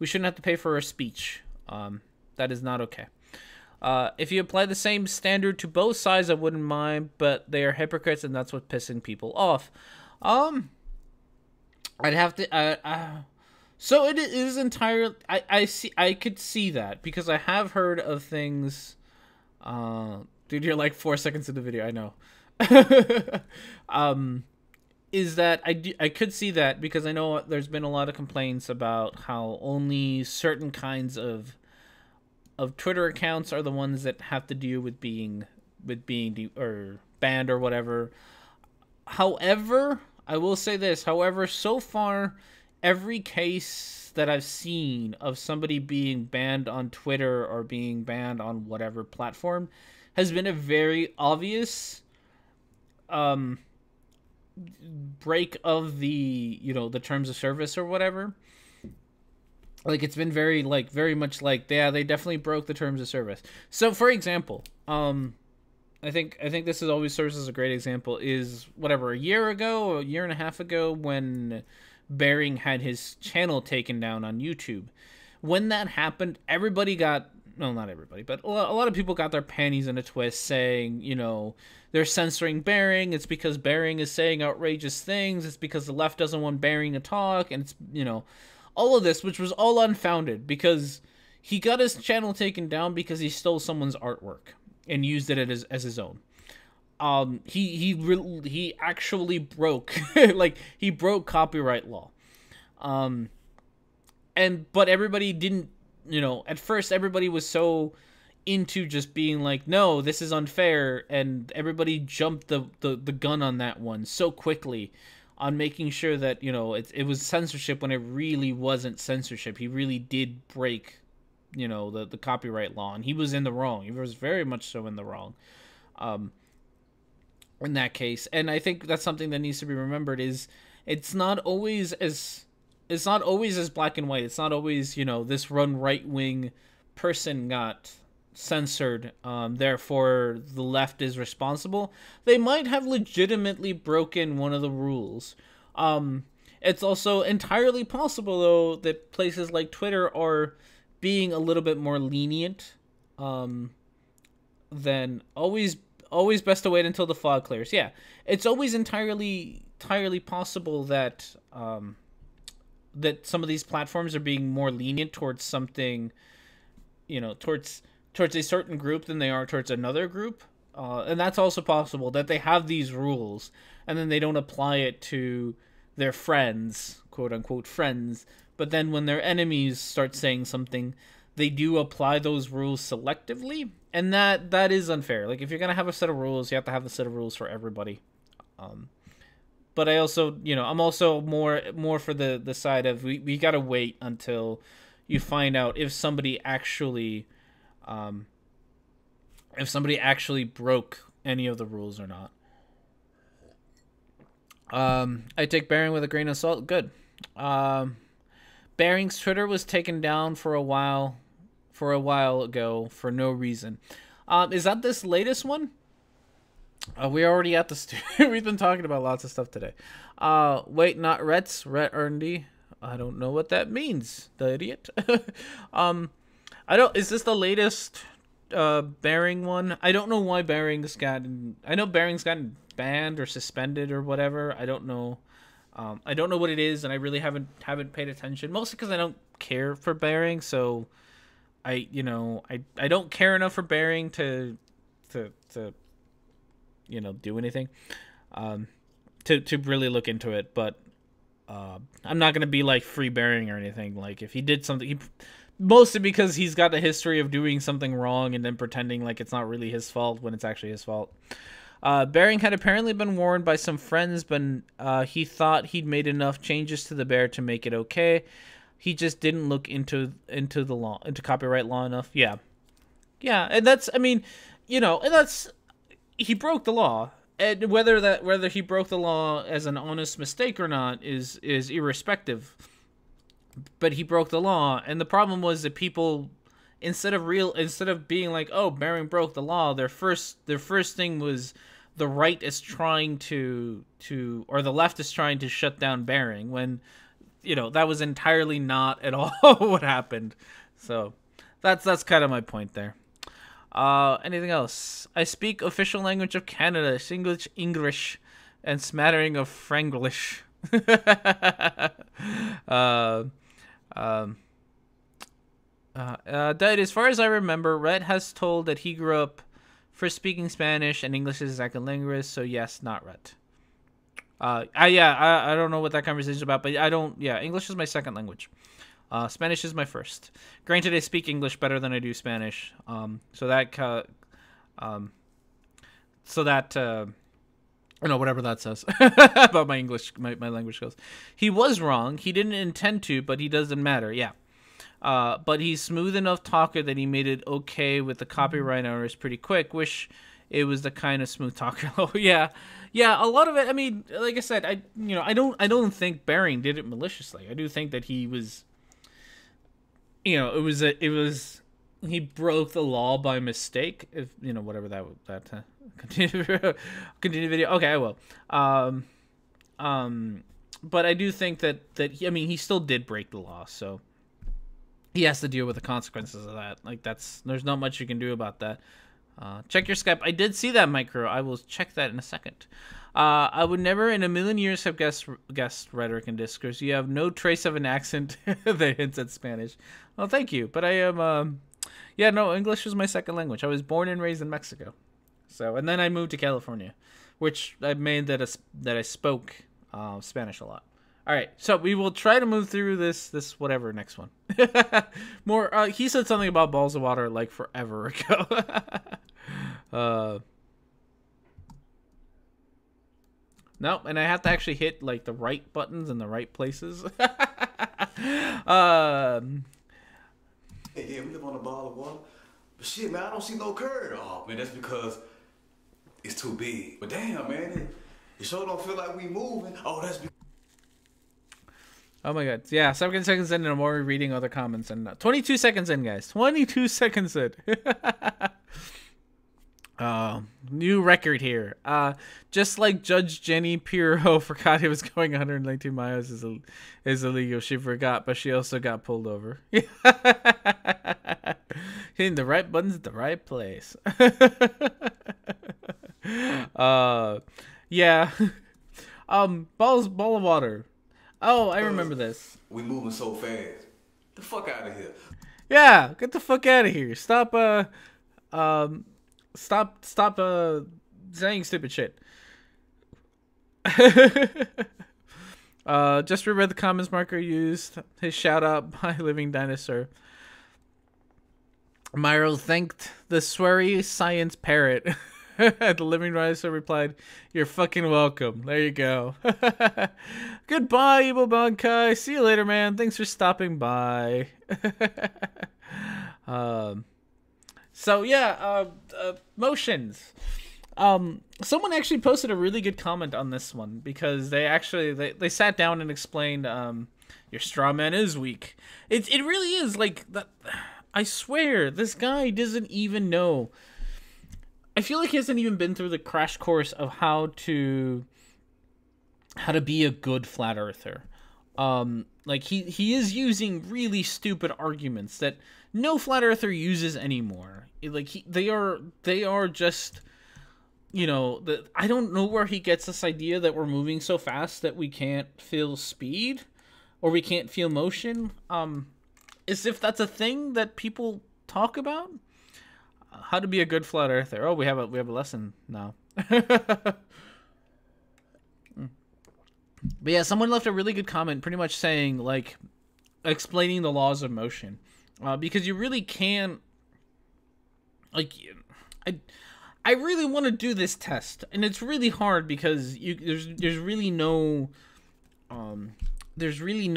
a speech. That is not okay. If you apply the same standard to both sides, I wouldn't mind, but they are hypocrites, and that's what's pissing people off. I'd have to. So it is entirely. I could see that because I have heard of things. Dude, you're like 4 seconds into the video. I know. Is that I could see that because I know there's been a lot of complaints about how only certain kinds of Twitter accounts are the ones that have to deal with being or banned or whatever. However, I will say this. However, so far, every case that I've seen of somebody being banned on Twitter or being banned on whatever platform has been a very obvious break of the, you know, the terms of service or whatever. Like, it's been very much like, yeah, they definitely broke the terms of service. So, for example, I think this is always serves as a great example is whatever, a year and a half ago when Bering had his channel taken down on YouTube. When that happened, everybody got, well, not everybody, but a lot of people got their panties in a twist saying, you know, they're censoring Bering. It's because Bering is saying outrageous things. It's because the left doesn't want Bering to talk. And it's, you know, all of this, which was all unfounded because he got his channel taken down because he stole someone's artwork and used it as his own. He actually broke he broke copyright law. But everybody didn't, you know, at first everybody was so into just being like, no, this is unfair, and everybody jumped the gun on that one so quickly on making sure that, you know, it was censorship when it really wasn't censorship. He really did break, you know, the copyright law, and he was in the wrong. He was very much so in the wrong in that case. And I think that's something that needs to be remembered is it's not always as black and white. It's not always, you know, this right-wing person got censored, therefore the left is responsible. They might have legitimately broken one of the rules. It's also entirely possible, though, that places like Twitter are being a little bit more lenient than always best to wait until the fog clears. Yeah, it's always entirely possible that that some of these platforms are being more lenient towards something, you know, towards a certain group than they are towards another group. And that's also possible that they have these rules and then they don't apply it to their friends, quote unquote friends. But then when their enemies start saying something, they do apply those rules selectively. And that is unfair. Like, if you're going to have a set of rules, you have to have a set of rules for everybody. But I also, you know, I'm also more for the side of we got to wait until you find out if somebody actually broke any of the rules or not. I take Bering with a grain of salt. Good. Bering's Twitter was taken down for a while ago for no reason. Is that this latest one? We're already at the we've been talking about lots of stuff today. Wait, not Rets, Ret Erndy. I don't know what that means, the idiot. I don't. Is this the latest Bearing one? I don't know why Bearing's gotten. I know Bearing's gotten banned or suspended or whatever. I don't know. I don't know what it is, and I really haven't paid attention. Mostly because I don't care for Bearing, so I don't care enough for Bearing to do anything. To really look into it, but I'm not gonna be like free Bearing or anything. Like if he did something, mostly because he's got a history of doing something wrong and then pretending like it's not really his fault when it's actually his fault. Bearing had apparently been warned by some friends, but he thought he'd made enough changes to the bear to make it okay. He just didn't look into the law, into copyright law enough. Yeah, and that's, I mean, and that's, he broke the law. And whether he broke the law as an honest mistake or not is irrespective. But he broke the law, and the problem was that people, instead of being like, oh, Bearing broke the law, their first thing was the right is trying to or the left is trying to shut down Bearing, when that was entirely not at all what happened. So that's kind of my point there. Anything else? I speak official language of Canada, English, and smattering of Franglish. As far as I remember, Red has told that he grew up first speaking Spanish and English is his second language, so yes, not Red. I don't know what that conversation is about, but English is my second language. Spanish is my first. Granted, I speak English better than I do Spanish. Whatever that says about my English, my language skills. He was wrong. He didn't intend to, but he doesn't matter. Yeah. But he's smooth enough talker that he made it okay with the copyright owners pretty quick. Wish it was the kind of smooth talker. Oh yeah. A lot of it. I mean, like I said, I don't think Bearing did it maliciously. I do think that he was. He broke the law by mistake. If whatever that continue video. Okay, I will. But I do think that he still did break the law, so he has to deal with the consequences of that. Like there's not much you can do about that. Check your Skype. I did see that micro. I will check that in a second. I would never in a million years have guessed Rhetoric and Discourse. You have no trace of an accent that hints at Spanish. Well, thank you. But I am, English is my second language. I was born and raised in Mexico. So, and then I moved to California, which I made that I spoke Spanish a lot. All right, so we will try to move through this whatever next one. More. He said something about balls of water like forever ago. No, and I have to actually hit like the right buttons in the right places. Yeah, we live on a ball of water. But shit, man, I don't see no curve. Oh, man, that's because it's too big. But damn, man, it sure don't feel like we moving. Oh, that's because... Oh my god. Yeah, 7 seconds in and I'm already reading other comments. And 22 seconds in, guys. 22 seconds in. New record here. Just like Judge Jenny Pirro forgot he was going 119 miles is illegal. She forgot, but she also got pulled over. Hitting the right buttons at the right place. Yeah. Ball of water. Oh, I remember this. We moving so fast. The fuck out of here. Yeah, get the fuck out of here. Stop saying stupid shit. Just reread the comments Marco used. His shout out by Living Dinosaur. Myro thanked the sweary science parrot. The Living Dinosaur replied, "You're fucking welcome." There you go. Goodbye, Evil Bankai. See you later, man. Thanks for stopping by. So yeah, motions. Someone actually posted a really good comment on this one because they sat down and explained your straw man is weak. It really is like that. I swear this guy doesn't even know. I feel like he hasn't even been through the crash course of how to be a good flat earther. like he is using really stupid arguments that no flat earther uses anymore. Like they are just, you know, I don't know where he gets this idea that we're moving so fast that we can't feel speed or we can't feel motion. As if that's a thing that people talk about. How to be a good flat earther. Oh, we have a lesson now. But yeah, someone left a really good comment pretty much saying, like, explaining the laws of motion. Because you really can't, like, I really want to do this test, and it's really hard because there's really no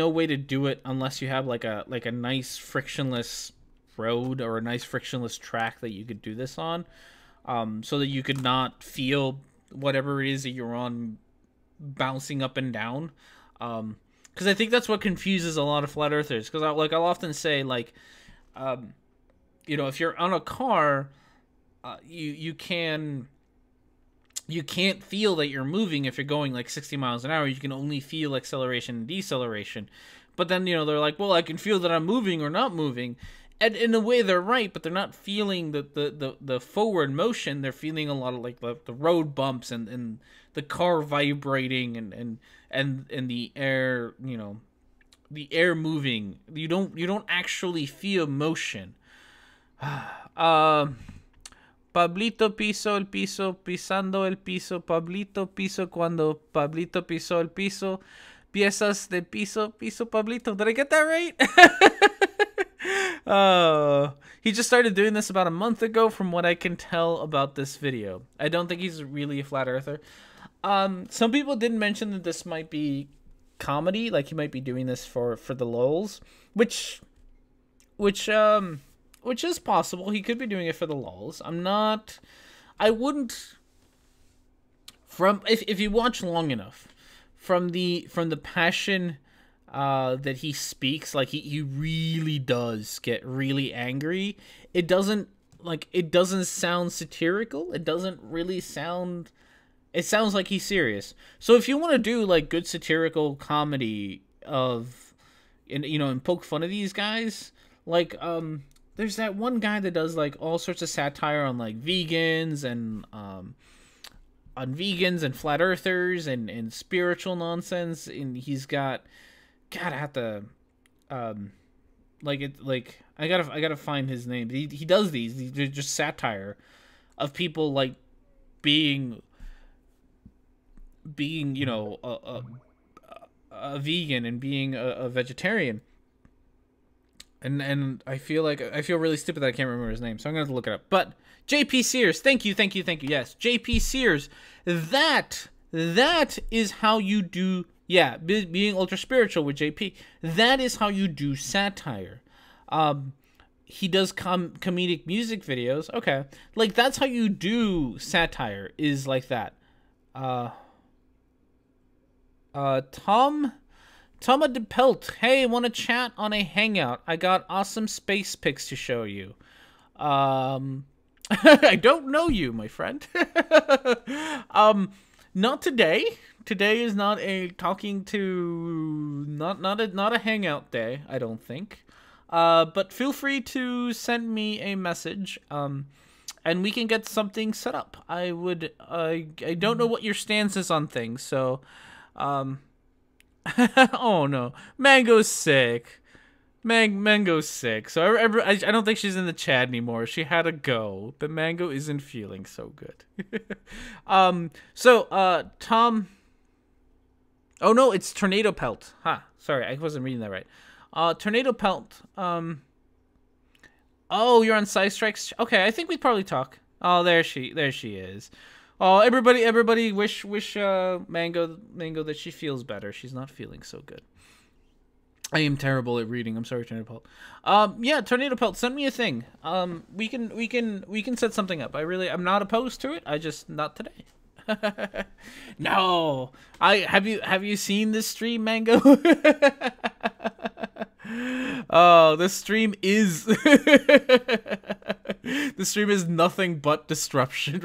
way to do it unless you have like a nice frictionless road or a nice frictionless track that you could do this on, so that you could not feel whatever it is that you're on bouncing up and down, because I think that's what confuses a lot of flat earthers. Because I'll often say, like, you know, if you're on a car, you can't feel that you're moving if you're going like 60 miles an hour. You can only feel acceleration and deceleration. But then, you know, they're like, well, I can feel that I'm moving or not moving. And in a way, they're right, but they're not feeling the forward motion. They're feeling a lot of like the road bumps and the car vibrating and the air, you know, the air moving. You don't actually feel motion. Pablito pisó el piso, pisando el piso. Pablito piso cuando Pablito pisó el piso. Piezas de piso, piso Pablito. Did I get that right? He just started doing this about a month ago from what I can tell about this video. I don't think he's really a flat earther. Some people did mention that this might be comedy, like he might be doing this for the lulz, which is possible. He could be doing it for the lulz. I wouldn't, if you watch long enough, from the passion that he speaks, like he really does get really angry. It doesn't sound satirical. It doesn't really sound, it sounds like he's serious. So if you want to do like good satirical comedy and poke fun of these guys, like there's that one guy that does like all sorts of satire on like vegans and flat earthers and spiritual nonsense, and he's got, God, I have to I gotta find his name. He does these. They're just satire of people like being you know a vegan and being a vegetarian. And I feel really stupid that I can't remember his name, so I'm gonna have to look it up. But JP Sears, thank you. Yes, JP Sears. That is how you do. Yeah, being ultra spiritual with JP. That is how you do satire. He does comedic music videos. Okay, like that's how you do satire. Is like that. Toma de Pelt. Hey, want to chat on a hangout? I got awesome space pics to show you. I don't know you, my friend. Not today. Today is not a talking to, not a hangout day, I don't think. But feel free to send me a message, and we can get something set up. I don't know what your stance is on things, so, oh no, Mango's sick. Mango's sick. So I don't think she's in the chat anymore. She had to go, but Mango isn't feeling so good. Tom. Oh no, it's Tornado Pelt. Sorry, I wasn't reading that right. Tornado Pelt. Oh, you're on Side Strikes. Okay, I think we'd probably talk. Oh, there she is. Oh, everybody wish Mango that she feels better. She's not feeling so good. I am terrible at reading. I'm sorry, Tornado Pelt. Yeah, Tornado Pelt, send me a thing. We can set something up. I'm not opposed to it. I just not today. No. Have you seen this stream, Mango? Oh, this stream is The stream is nothing but disruptions.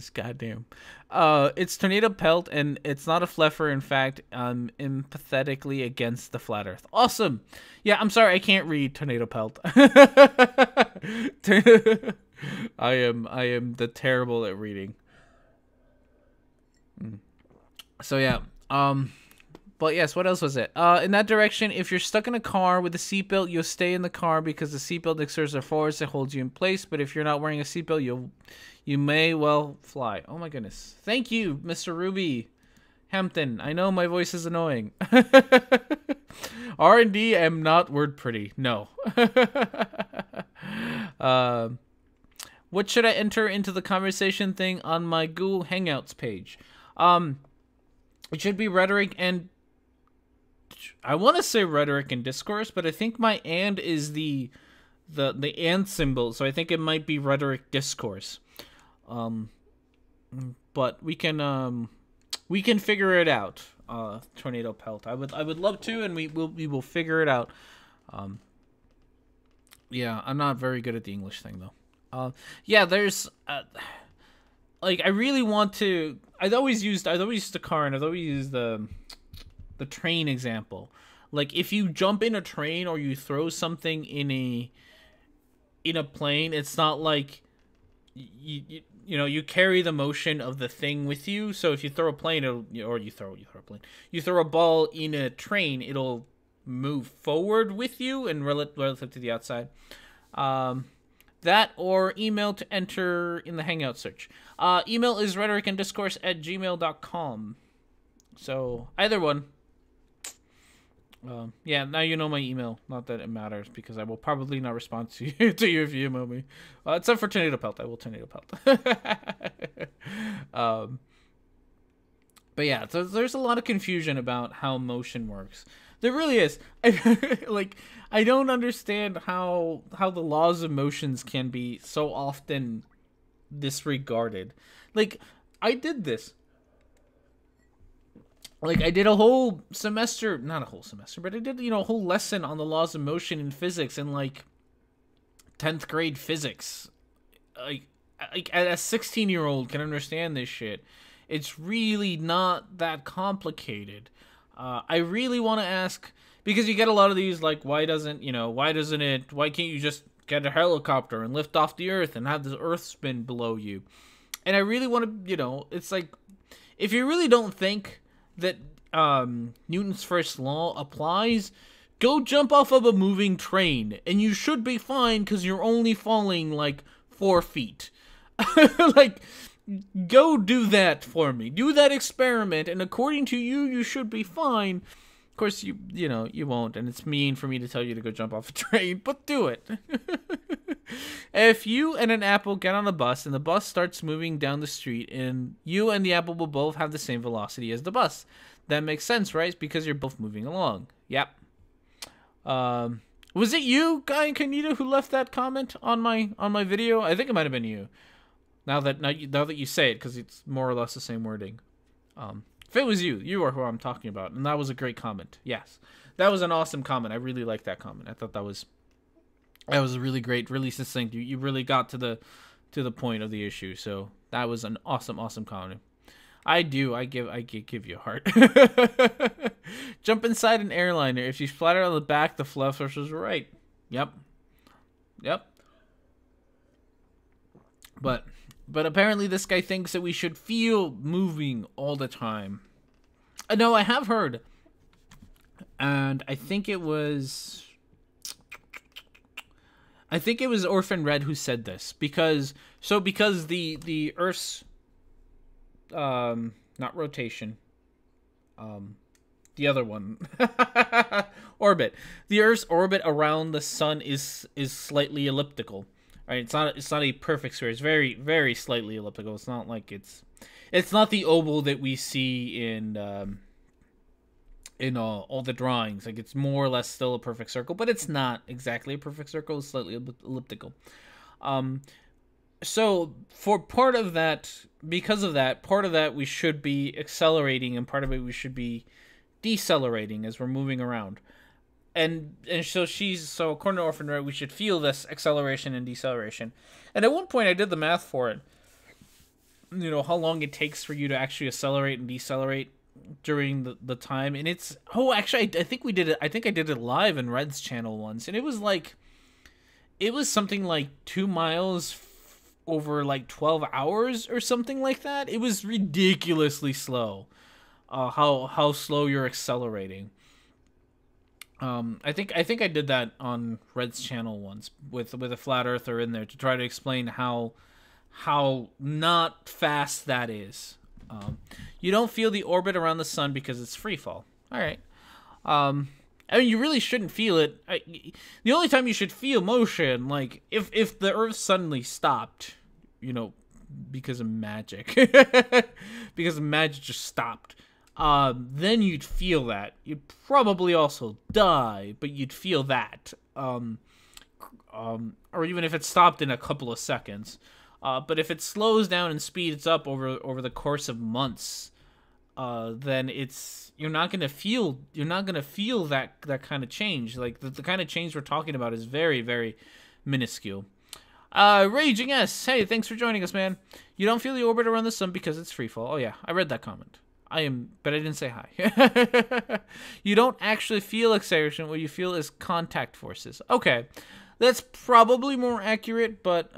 Goddamn. It's Tornado Pelt, and it's not a fluffer. In fact, I'm empathetically against the flat Earth. Awesome. Yeah, I'm sorry, I can't read Tornado Pelt. I am the terrible at reading. So yeah. But yes, what else was it? In that direction, if you're stuck in a car with a seatbelt, you'll stay in the car because the seatbelt exerts a force that holds you in place. But if you're not wearing a seatbelt, you may well fly. Oh my goodness. Thank you, Mr. Ruby Hampton. I know my voice is annoying. R&D am not word pretty. No. What should I enter into the conversation thing on my Google Hangouts page? It should be rhetoric and... I want to say rhetoric and discourse, but I think my and is the and symbol, so I think it might be rhetoric discourse. But we can figure it out. Tornado Pelt. I would love to, and we will figure it out. Yeah, I'm not very good at the English thing though. Yeah, there's like I really want to. I've always used the car, and I've always used the train example. Like if you jump in a train or you throw something in a plane, it's not like you carry the motion of the thing with you. So if you throw a plane, you throw a ball in a train, it'll move forward with you and relative to the outside. That or email to enter in the Hangout search. Email is rhetoric&discourse@gmail.com. So either one. Yeah, now you know my email. Not that it matters, because I will probably not respond to you if you email me. Except for Tornado Pelt. I will Tornado Pelt. But yeah, so there's a lot of confusion about how motion works. There really is. I don't understand how the laws of motions can be so often disregarded. Like, I did this. Like, I did a whole semester, not a whole semester, but I did, a whole lesson on the laws of motion in physics in, 10th grade physics. Like a 16-year-old can understand this shit. It's really not that complicated. I really want to ask, because you get a lot of these, why can't you just get a helicopter and lift off the Earth and have the Earth spin below you? And I really want to, it's like, if you really don't think that Newton's first law applies, go jump off of a moving train, and you should be fine because you're only falling 4 feet. Go do that for me. Do that experiment, and according to you, you should be fine. Of course, you won't, and it's mean for me to tell you to go jump off a train, but do it. If you and an apple get on a bus and the bus starts moving down the street, and you and the apple will both have the same velocity as the bus, that makes sense, right? Because you're both moving along. Yep. Was it you, Guy Incognito, who left that comment on my video? I think it might have been you. Now that you say it, because it's more or less the same wording. If it was you are who I'm talking about, and that was a great comment. Yes, that was an awesome comment. I really liked that comment. I thought that was really great, really succinct. You really got to the point of the issue. So that was an awesome comment. I give you a heart. Jump inside an airliner. If you splatter on the back, the fluff is right. Yep. But apparently this guy thinks that we should feel moving all the time. No, I have heard, and I think it was Orphan Red who said this, because the Earth's not rotation, the other one, orbit. The Earth's orbit around the sun is slightly elliptical. Right? It's not a perfect sphere. It's very, very slightly elliptical. It's not like it's not the oval that we see in all the drawings. Like, it's more or less still a perfect circle, but it's not exactly a perfect circle. It's slightly elliptical. So for part of that, because of that, part of that we should be accelerating, and part of it we should be decelerating as we're moving around. and so according to Orphan Red, we should feel this acceleration and deceleration. And at one point, I did the math for it. How long it takes for you to actually accelerate and decelerate during the time, and it's actually I think we did it. I think I did it live in Red's channel once, and it was something like 2 miles over like 12 hours or something like that. It was ridiculously slow. How slow you're accelerating. I think I did that on Red's channel once with a flat earther in there to try to explain how not fast that is. You don't feel the orbit around the sun because it's free fall. All right. I mean, you really shouldn't feel it. The only time you should feel motion, like if the Earth suddenly stopped, because of magic, because magic just stopped. Then you'd feel that. You'd probably also die, but you'd feel that. Or even if it stopped in a couple of seconds. But if it slows down and speeds up over the course of months, then you're not gonna feel that kind of change. Like the kind of change we're talking about is very, very minuscule. Raging S, hey, thanks for joining us, man. You don't feel the orbit around the sun because it's freefall. Oh yeah, I read that comment. But I didn't say hi. You don't actually feel acceleration. What you feel is contact forces. Okay, that's probably more accurate, but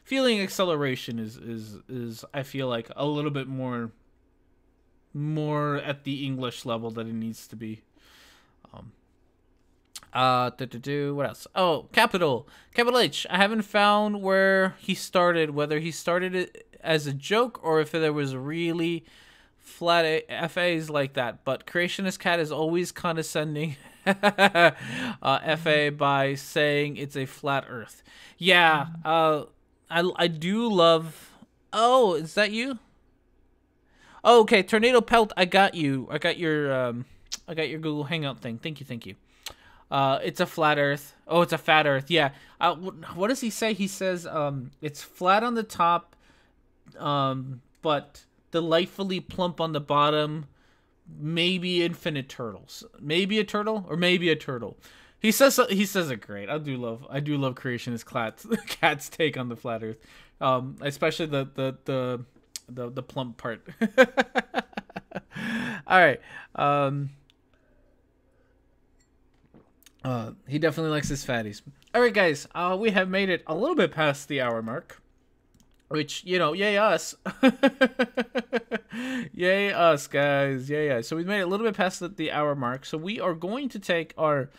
feeling acceleration is I feel like a little bit more at the English level that it needs to be. What else? Oh, Capital H. I haven't found where he started, whether he started it as a joke or if there was really flat FAs like that. But Creationist Cat is always condescending FA by saying it's a flat Earth. Yeah, I do love. Oh, is that you? Oh, okay, Tornado Pelt. I got you. I got your Google Hangout thing. Thank you. It's a flat Earth. Oh, it's a fat Earth. Yeah. What does he say? He says it's flat on the top, but delightfully plump on the bottom. Maybe infinite turtles. Maybe a turtle or maybe a turtle. He says it great. I do love Creationist Cat's take on the flat Earth, especially the plump part. All right. He definitely likes his fatties. All right, guys. We have made it a little bit past the hour mark, which, yay us. Yay us, guys. Yay. So we made it a little bit past the hour mark. So we are going to take our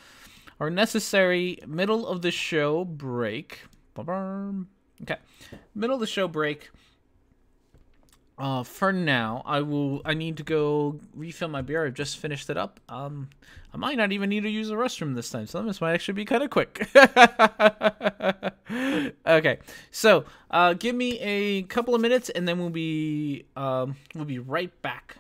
necessary middle of the show break. Okay. Middle of the show break. For now, I need to go refill my beer. I've just finished it up. I might not even need to use the restroom this time, so this might actually be kind of quick. Okay, so give me a couple of minutes, and then we'll be right back.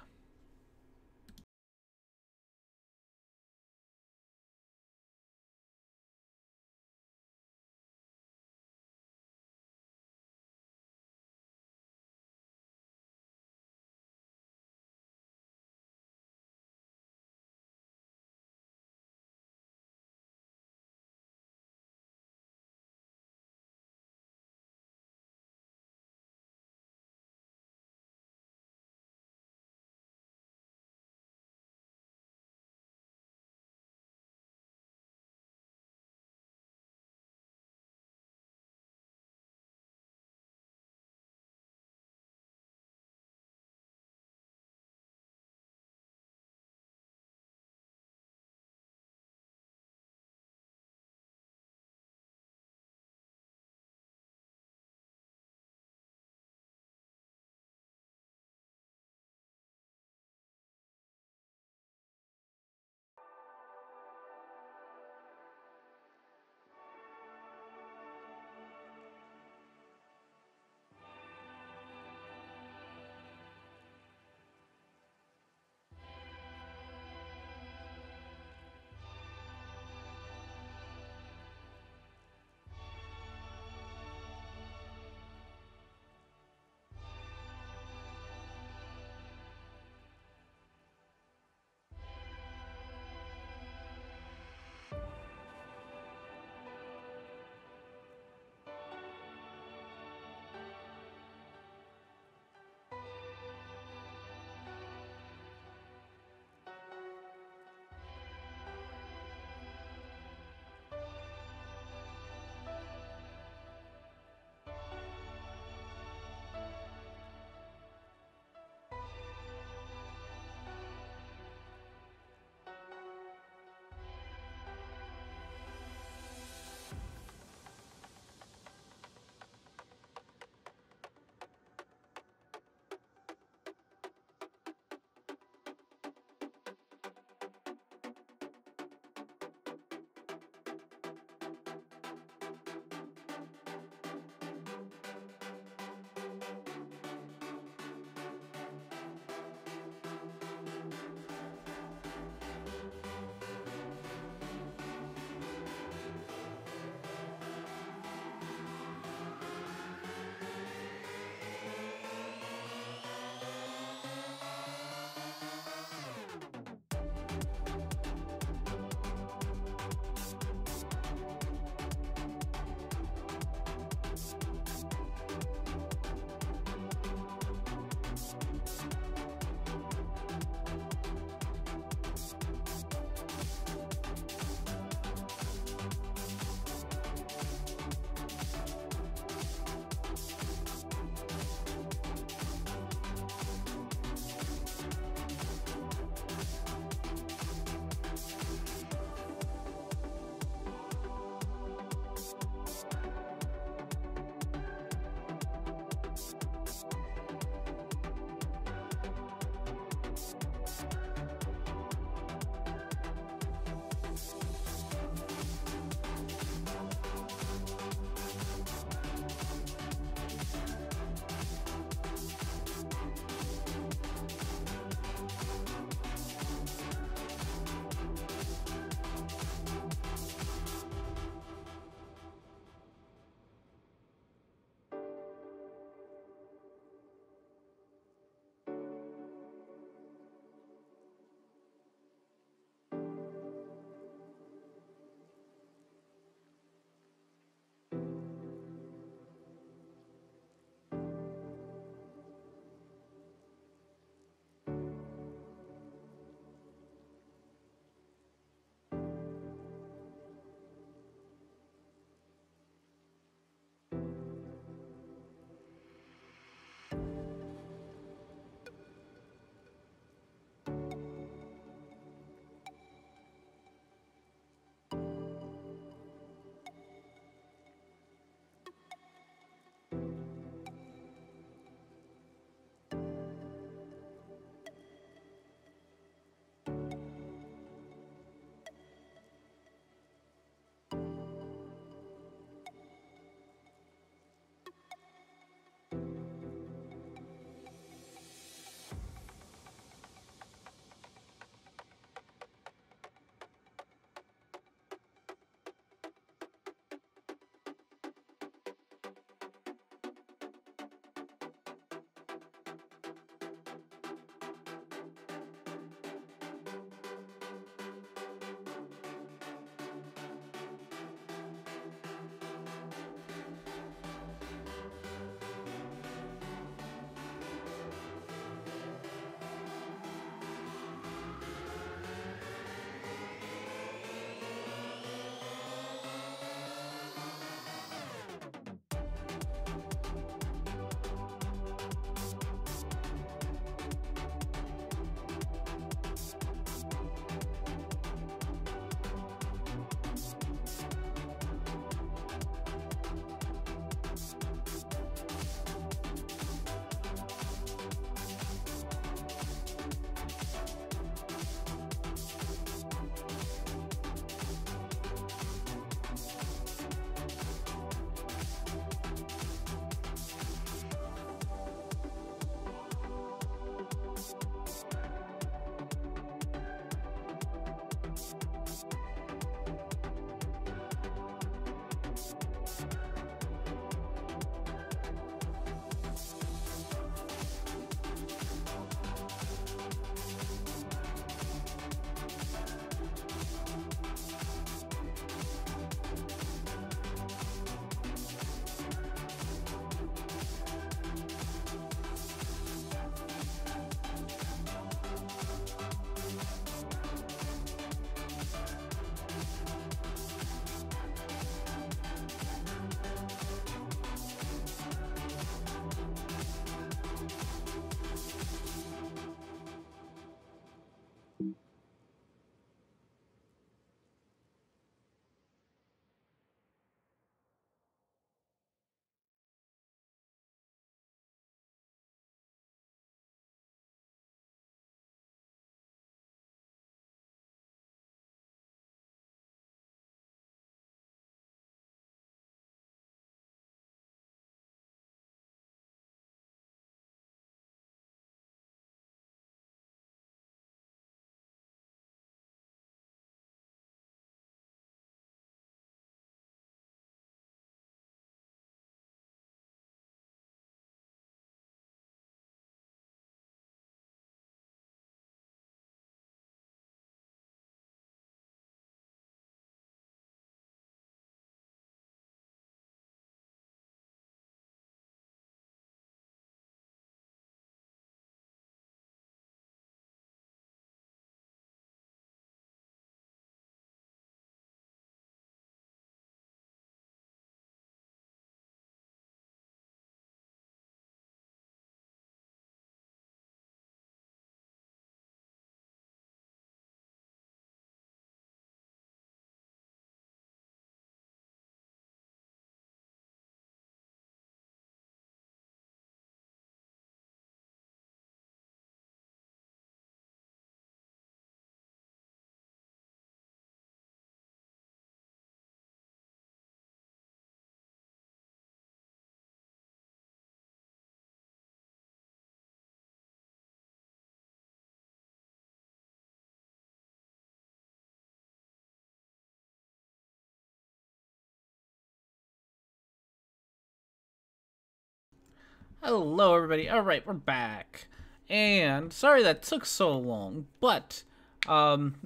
Hello, everybody. All right, we're back. And sorry that took so long, but I'm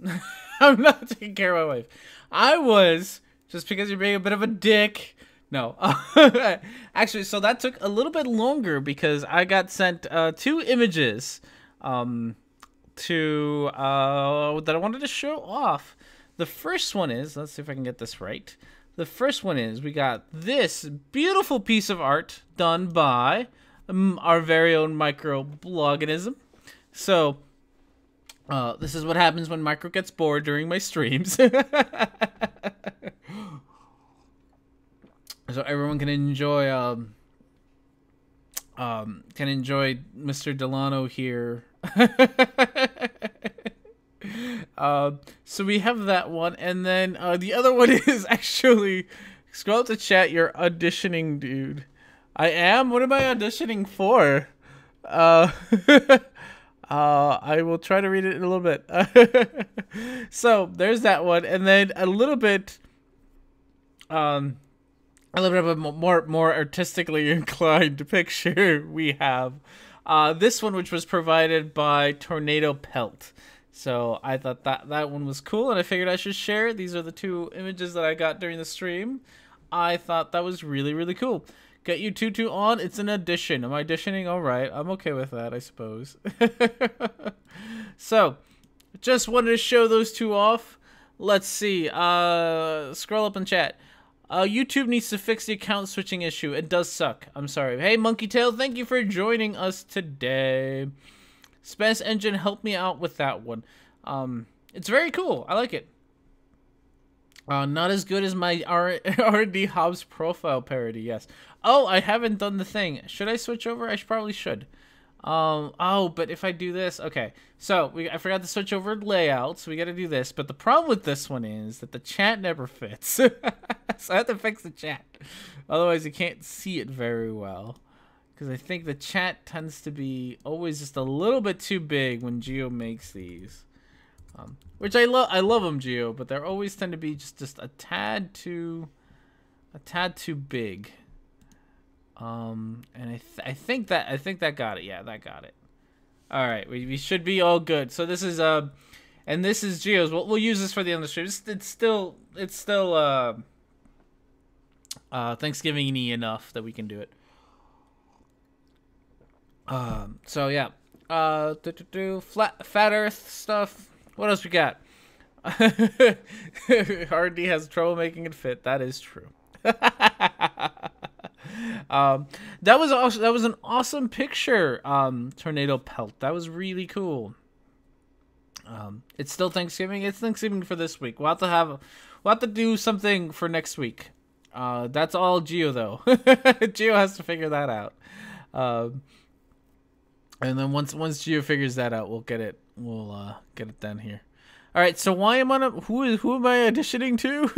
not taking care of my wife. I was, just because you're being a bit of a dick. No, actually, so that took a little bit longer because I got sent 2 images that I wanted to show off. The first one is, let's see if I can get this right. The first one is, we got this beautiful piece of art done by our very own microbloganism. So, this is what happens when Micro gets bored during my streams. So everyone can enjoy Mr. Delano here. So we have that one, and then the other one is actually, scroll up to chat, you're auditioning, dude. I am? What am I auditioning for? I will try to read it in a little bit. So there's that one, and then a little bit of a more artistically inclined picture we have. This one, which was provided by Tornado Pelt. So I thought that one was cool, and I figured I should share it. These are the 2 images that I got during the stream. I thought that was really, really cool. Get you Tutu on. It's an audition. Am I auditioning? All right. I'm okay with that, I suppose. So, just wanted to show those 2 off. Let's see. Scroll up in chat. YouTube needs to fix the account switching issue. It does suck. I'm sorry. Hey, Monkey Tail, thank you for joining us today. Spence Engine helped me out with that one. It's very cool. I like it. Not as good as my R&D Hobbs profile parody, yes. Oh, I haven't done the thing. Should I switch over? I probably should. Oh, but if I do this, okay. So, I forgot to switch over layout, so we gotta do this. But the problem with this one is that the chat never fits. So I have to fix the chat. Otherwise, you can't see it very well. Because I think the chat tends to be always just a little bit too big when Geo makes these. Which I love them, Geo, but they always tend to be just a tad too big. And I think that got it. Yeah, that got it. All right, we should be all good. So this is and this is Geo's. We'll use this for the end of the stream. It's still Thanksgiving-y enough that we can do it. So yeah, flat Earth stuff. What else we got? RD has trouble making it fit. That is true. That was an awesome picture. Tornado Pelt. That was really cool. It's still Thanksgiving. It's Thanksgiving for this week. We'll have to do something for next week. That's all Geo though. Geo has to figure that out. And then once Geo figures that out, we'll get it done here. All right. So who am I auditioning to?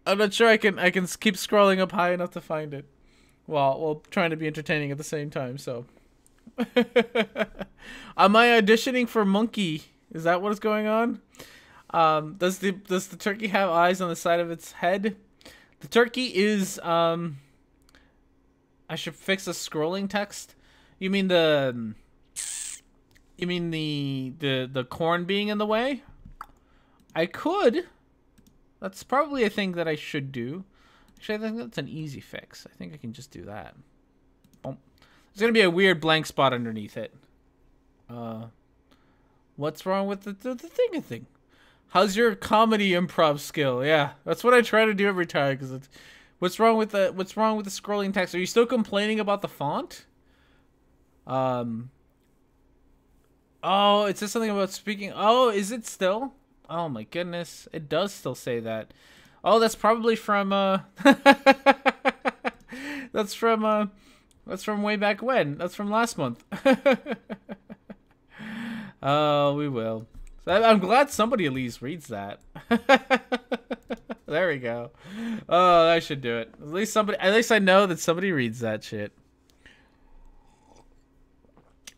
I'm not sure I can keep scrolling up high enough to find it while trying to be entertaining at the same time. So am I auditioning for Monkey? Is that what is going on? Does the turkey have eyes on the side of its head? The turkey is I should fix the scrolling text. You mean the corn being in the way? I could. That's probably a thing that I should do. Actually, I think that's an easy fix. I think I can just do that. Boom. There's gonna be a weird blank spot underneath it. What's wrong with the thing? How's your comedy improv skill? Yeah, that's what I try to do every time. Because it's what's wrong with the scrolling text? Are you still complaining about the font? Oh, it says something about speaking. Oh, is it still? Oh my goodness, it does still say that. Oh, that's probably from that's from way back when. That's from last month. Oh, we will. So I'm glad somebody at least reads that. There we go. Oh, I should do it. At least I know that somebody reads that shit.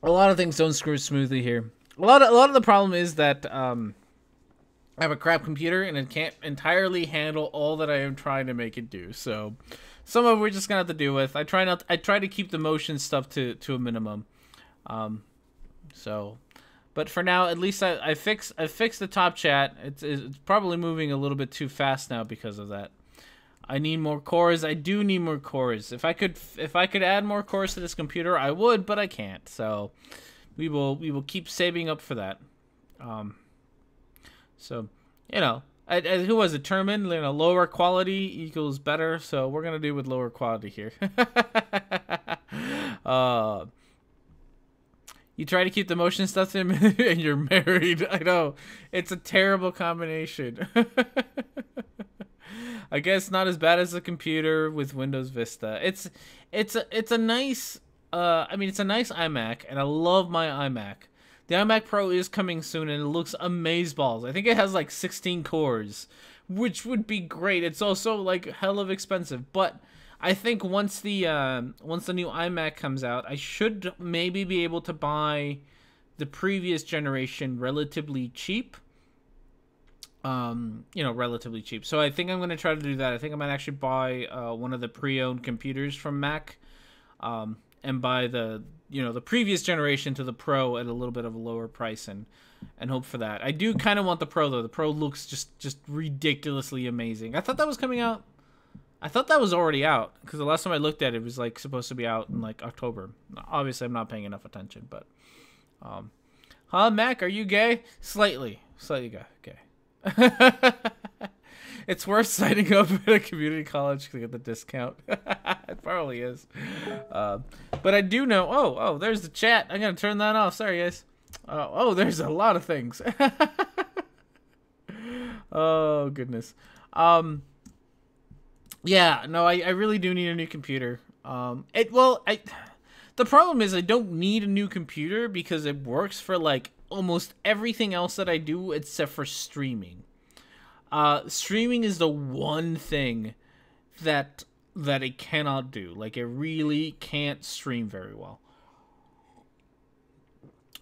A lot of things don't screw smoothly here. A lot of the problem is that I have a crap computer and it can't entirely handle all that I am trying to make it do. So some of it we're just gonna have to deal with. I try to keep the motion stuff to a minimum. But for now, at least I fixed the top chat. It's probably moving a little bit too fast now because of that. I need more cores. I do need more cores. If I could add more cores to this computer, I would, but I can't. So we will keep saving up for that. So, you know, who was it? Determined, you know, lower quality equals better. So we're gonna do with lower quality here. You try to keep the motion stuff in, and you're married. I know, it's a terrible combination. I guess not as bad as a computer with Windows Vista. It's a nice. I mean, it's a nice iMac, and I love my iMac. The iMac Pro is coming soon, and it looks amazeballs. I think it has like 16 cores, which would be great. It's also like hell of expensive, but I think once the new iMac comes out, I should maybe be able to buy the previous generation relatively cheap. You know, relatively cheap. So I think I'm going to try to do that. I think I might actually buy one of the pre-owned computers from Mac, and buy the previous generation to the Pro at a little bit of a lower price, and hope for that. I do kind of want the Pro though. The Pro looks just ridiculously amazing. I thought that was coming out. I thought that was already out because the last time I looked at it, it was like supposed to be out in like October. Obviously, I'm not paying enough attention, but Mac, are you gay? Slightly gay. It's worth signing up at a community college to get the discount. It probably is. But I do know. Oh, there's the chat. I'm gonna turn that off. Sorry, guys. Oh, there's a lot of things. Oh goodness. Yeah. No, I really do need a new computer. The problem is I don't need a new computer because it works for like almost everything else that I do except for streaming. Streaming is the one thing that it cannot do. Like, it really can't stream very well.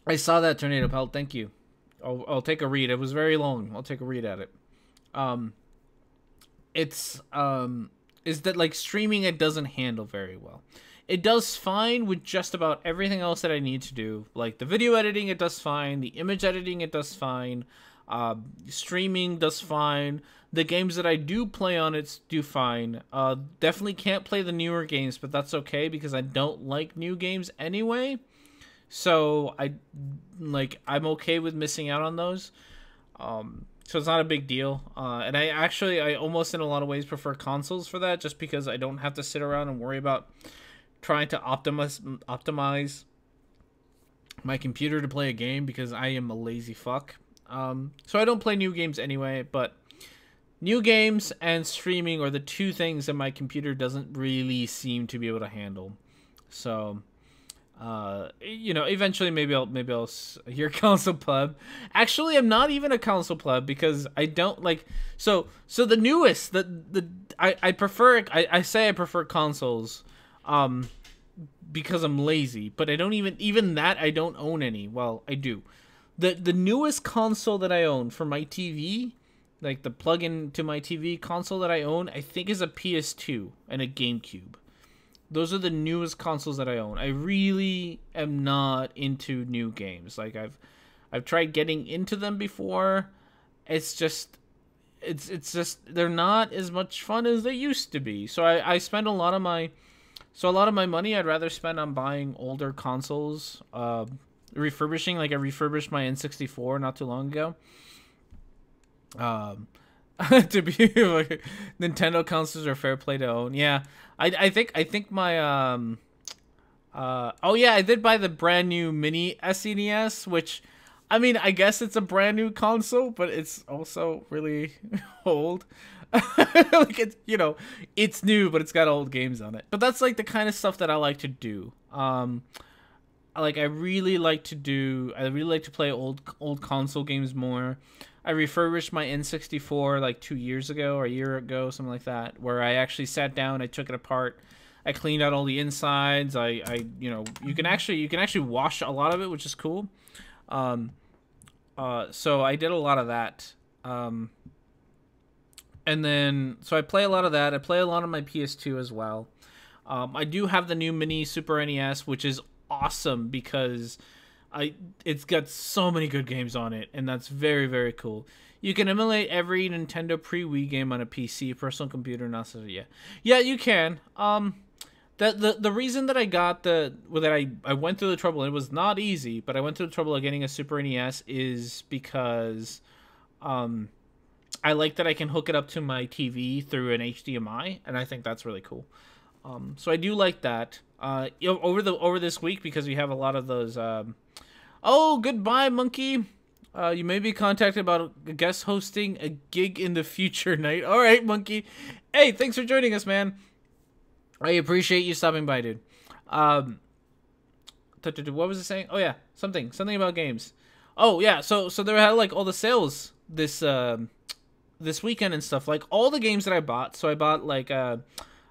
I saw that Tornado Pelt. Thank you. I'll take a read. It was very long. I'll take a read at it. Is that like streaming it doesn't handle very well. It does fine with just about everything else that I need to do. Like the video editing, it does fine. The image editing, it does fine. Streaming does fine. The games that I do play on it do fine. Definitely can't play the newer games, but that's okay because I don't like new games anyway. So I'm okay with missing out on those. So it's not a big deal. And I almost in a lot of ways prefer consoles for that, just because I don't have to sit around and worry about trying to optimize my computer to play a game because I am a lazy fuck. So I don't play new games anyway, but new games and streaming are the two things that my computer doesn't really seem to be able to handle. So, you know, eventually maybe I'll hear console pleb. Actually, I'm not even a console pleb because I don't like. So the newest, I prefer. I say I prefer consoles, because I'm lazy. But I don't even that I don't own any. Well, I do. The newest console that I own for my TV, like the plug-in to my TV console that I own, I think is a PS2 and a GameCube. Those are the newest consoles that I own. I really am not into new games. Like I've tried getting into them before. It's just they're not as much fun as they used to be. So I spend a lot of my money I'd rather spend on buying older consoles, refurbishing. Like I refurbished my N64 not too long ago. To be like, Nintendo consoles are fair play to own. Yeah, I think my oh yeah, I did buy the brand new mini SNES, which, I mean, I guess it's a brand new console, but it's also really old. Like, it's, you know, it's new, but it's got old games on it. But that's like the kind of stuff that I like to do. Like I really like to play old console games more. I refurbished my N64 like 2 years ago or a year ago, something like that, where I actually sat down, I took it apart, I cleaned out all the insides. You know, you can actually wash a lot of it, which is cool. So I did a lot of that. And then, so I play a lot of that. I play a lot on my PS2 as well. I do have the new mini Super NES, which is awesome because it's got so many good games on it, and that's very, very cool. You can emulate every Nintendo pre-Wii game on a PC, personal computer, not so yeah, you can. The reason that I got I went through the trouble, and it was not easy, but I went through the trouble of getting a Super NES is because I like that I can hook it up to my TV through an HDMI, and I think that's really cool. So I do like that. You know, over this week, because we have a lot of those. Oh, goodbye, Monkey. You may be contacted about guest hosting a gig in the future night. All right, Monkey. Hey, thanks for joining us, man. I appreciate you stopping by, dude. What was it saying? Oh yeah, something about games. Oh yeah, so they had like all the sales this weekend and stuff. Like all the games that I bought. So I bought like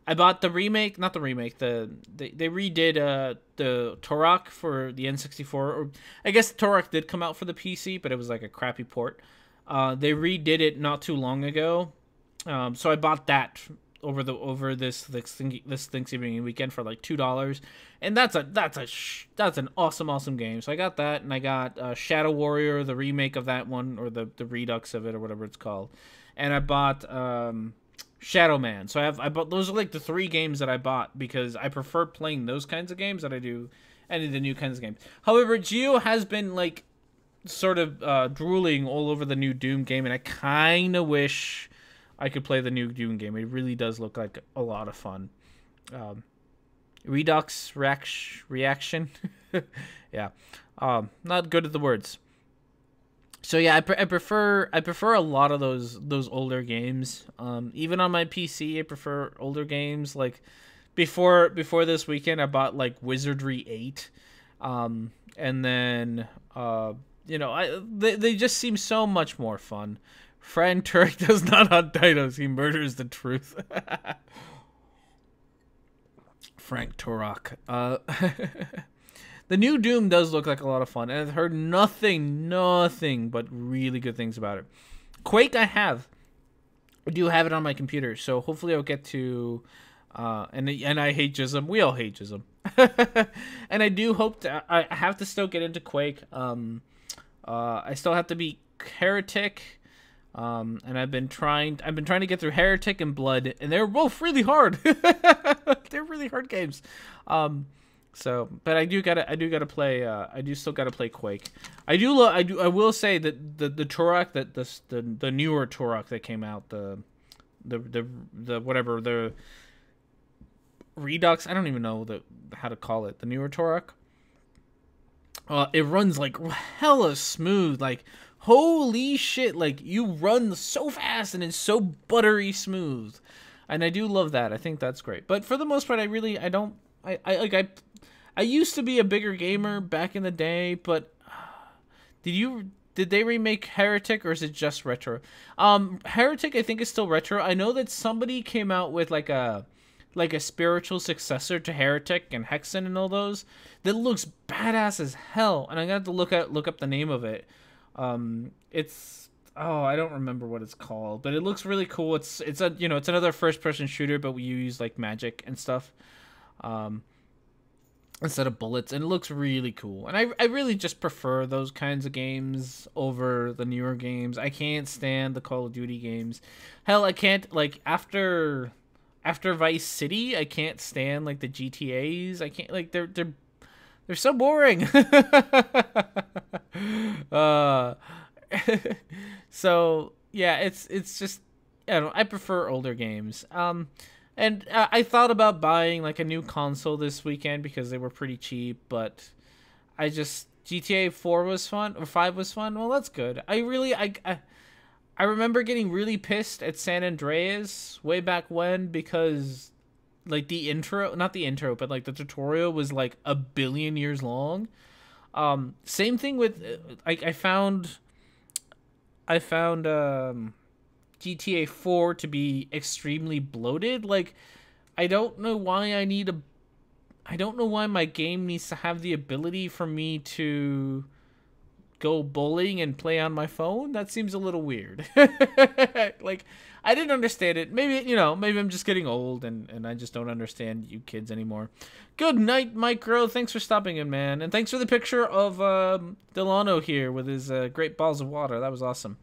I bought the remake, not the remake. They redid the Turok for the N64. Or I guess Turok did come out for the PC, but it was like a crappy port. They redid it not too long ago, so I bought that over this Thanksgiving weekend for like $2, and that's an awesome game. So I got that, and I got Shadow Warrior, the remake of that one, or the redux of it, or whatever it's called, and I bought Shadow Man. So I bought, those are like the 3 games that I bought because I prefer playing those kinds of games than I do any of the new kinds of games. However, Gio has been like sort of drooling all over the new Doom game, and I kind of wish I could play the new Doom game. It really does look like a lot of fun. Redux reaction. Yeah. Not good at the words. So yeah, I prefer a lot of those older games. Even on my PC, I prefer older games. Like before this weekend, I bought like Wizardry 8, and then you know, they just seem so much more fun. Frank Turek does not hunt dinos; he murders the truth. Frank Turok. The new Doom does look like a lot of fun, and I've heard nothing but really good things about it. Quake, I do have it on my computer, so hopefully I'll get to. And I hate Jism. We all hate Jism. And I do hope I have to still get into Quake. I still have to beat Heretic. And I've been trying to get through Heretic and Blood, and they're both really hard. They're really hard games. So, but I do still gotta play Quake. I will say that the Turok, that the newer Turok that came out, the whatever, the Redux, I don't even know how to call it, the newer Turok. It runs like hella smooth. Like, holy shit! Like, you run so fast and it's so buttery smooth, and I do love that. I think that's great. But for the most part, I used to be a bigger gamer back in the day, but did they remake Heretic, or is it just retro? Heretic I think is still retro. I know that somebody came out with like a spiritual successor to Heretic and Hexen and all those that looks badass as hell, and I got to look up the name of it. It's I don't remember what it's called, but it looks really cool. It's another first person shooter, but we use like magic and stuff instead of bullets, and it looks really cool. And I really just prefer those kinds of games over the newer games. I can't stand the Call of Duty games. Hell, I can't, like, after Vice City, I can't stand like the GTAs. I can't, like, they're so boring. So yeah, it's just, I prefer older games. And I thought about buying like a new console this weekend because they were pretty cheap, but GTA 4 was fun, or 5 was fun. Well, that's good. I remember getting really pissed at San Andreas way back when because like not the intro, but like the tutorial was like a billion years long. Same thing with I found GTA 4 to be extremely bloated. Like, I don't know why my game needs to have the ability for me to go bowling and play on my phone. That seems a little weird. Like, I didn't understand it. Maybe I'm just getting old and I just don't understand you kids anymore. Good night, Micro. Thanks for stopping in, man. And thanks for the picture of Delano here with his great balls of water. That was awesome.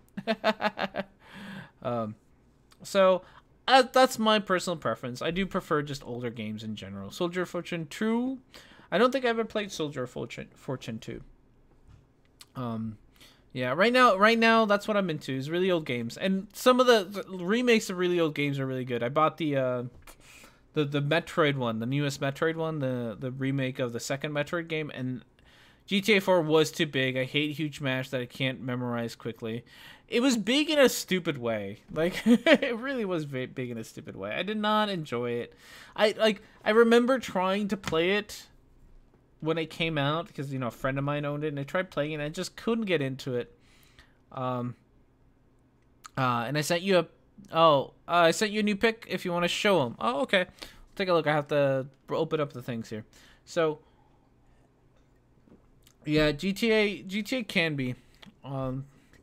So that's my personal preference. I do prefer just older games in general. Soldier of Fortune 2. I don't think I ever played Soldier of Fortune 2. Yeah, right now that's what I'm into, is really old games. And some of the remakes of really old games are really good. I bought the Metroid one, the newest Metroid one, the remake of the second Metroid game, and GTA 4 was too big. I hate huge mash that I can't memorize quickly. It was big in a stupid way. Like, it really was big in a stupid way. I did not enjoy it. I remember trying to play it when it came out because, a friend of mine owned it, and I tried playing it, and I just couldn't get into it. And I sent you I sent you a new pic if you want to show them. Oh, okay. Take a look. I have to open up the things here. So, yeah, GTA can be.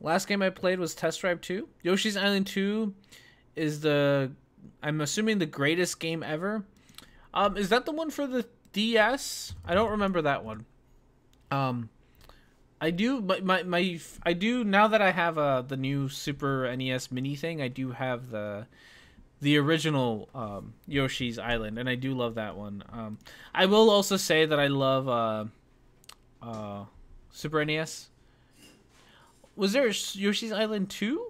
Last game I played was Test Drive 2. Yoshi's Island 2 is I'm assuming the greatest game ever. Is that the one for the DS? I don't remember that one. I do, but I do, now that I have the new Super NES Mini thing, I do have the original Yoshi's Island, and I do love that one. I will also say that I love Super NES. Was there Yoshi's Island 2?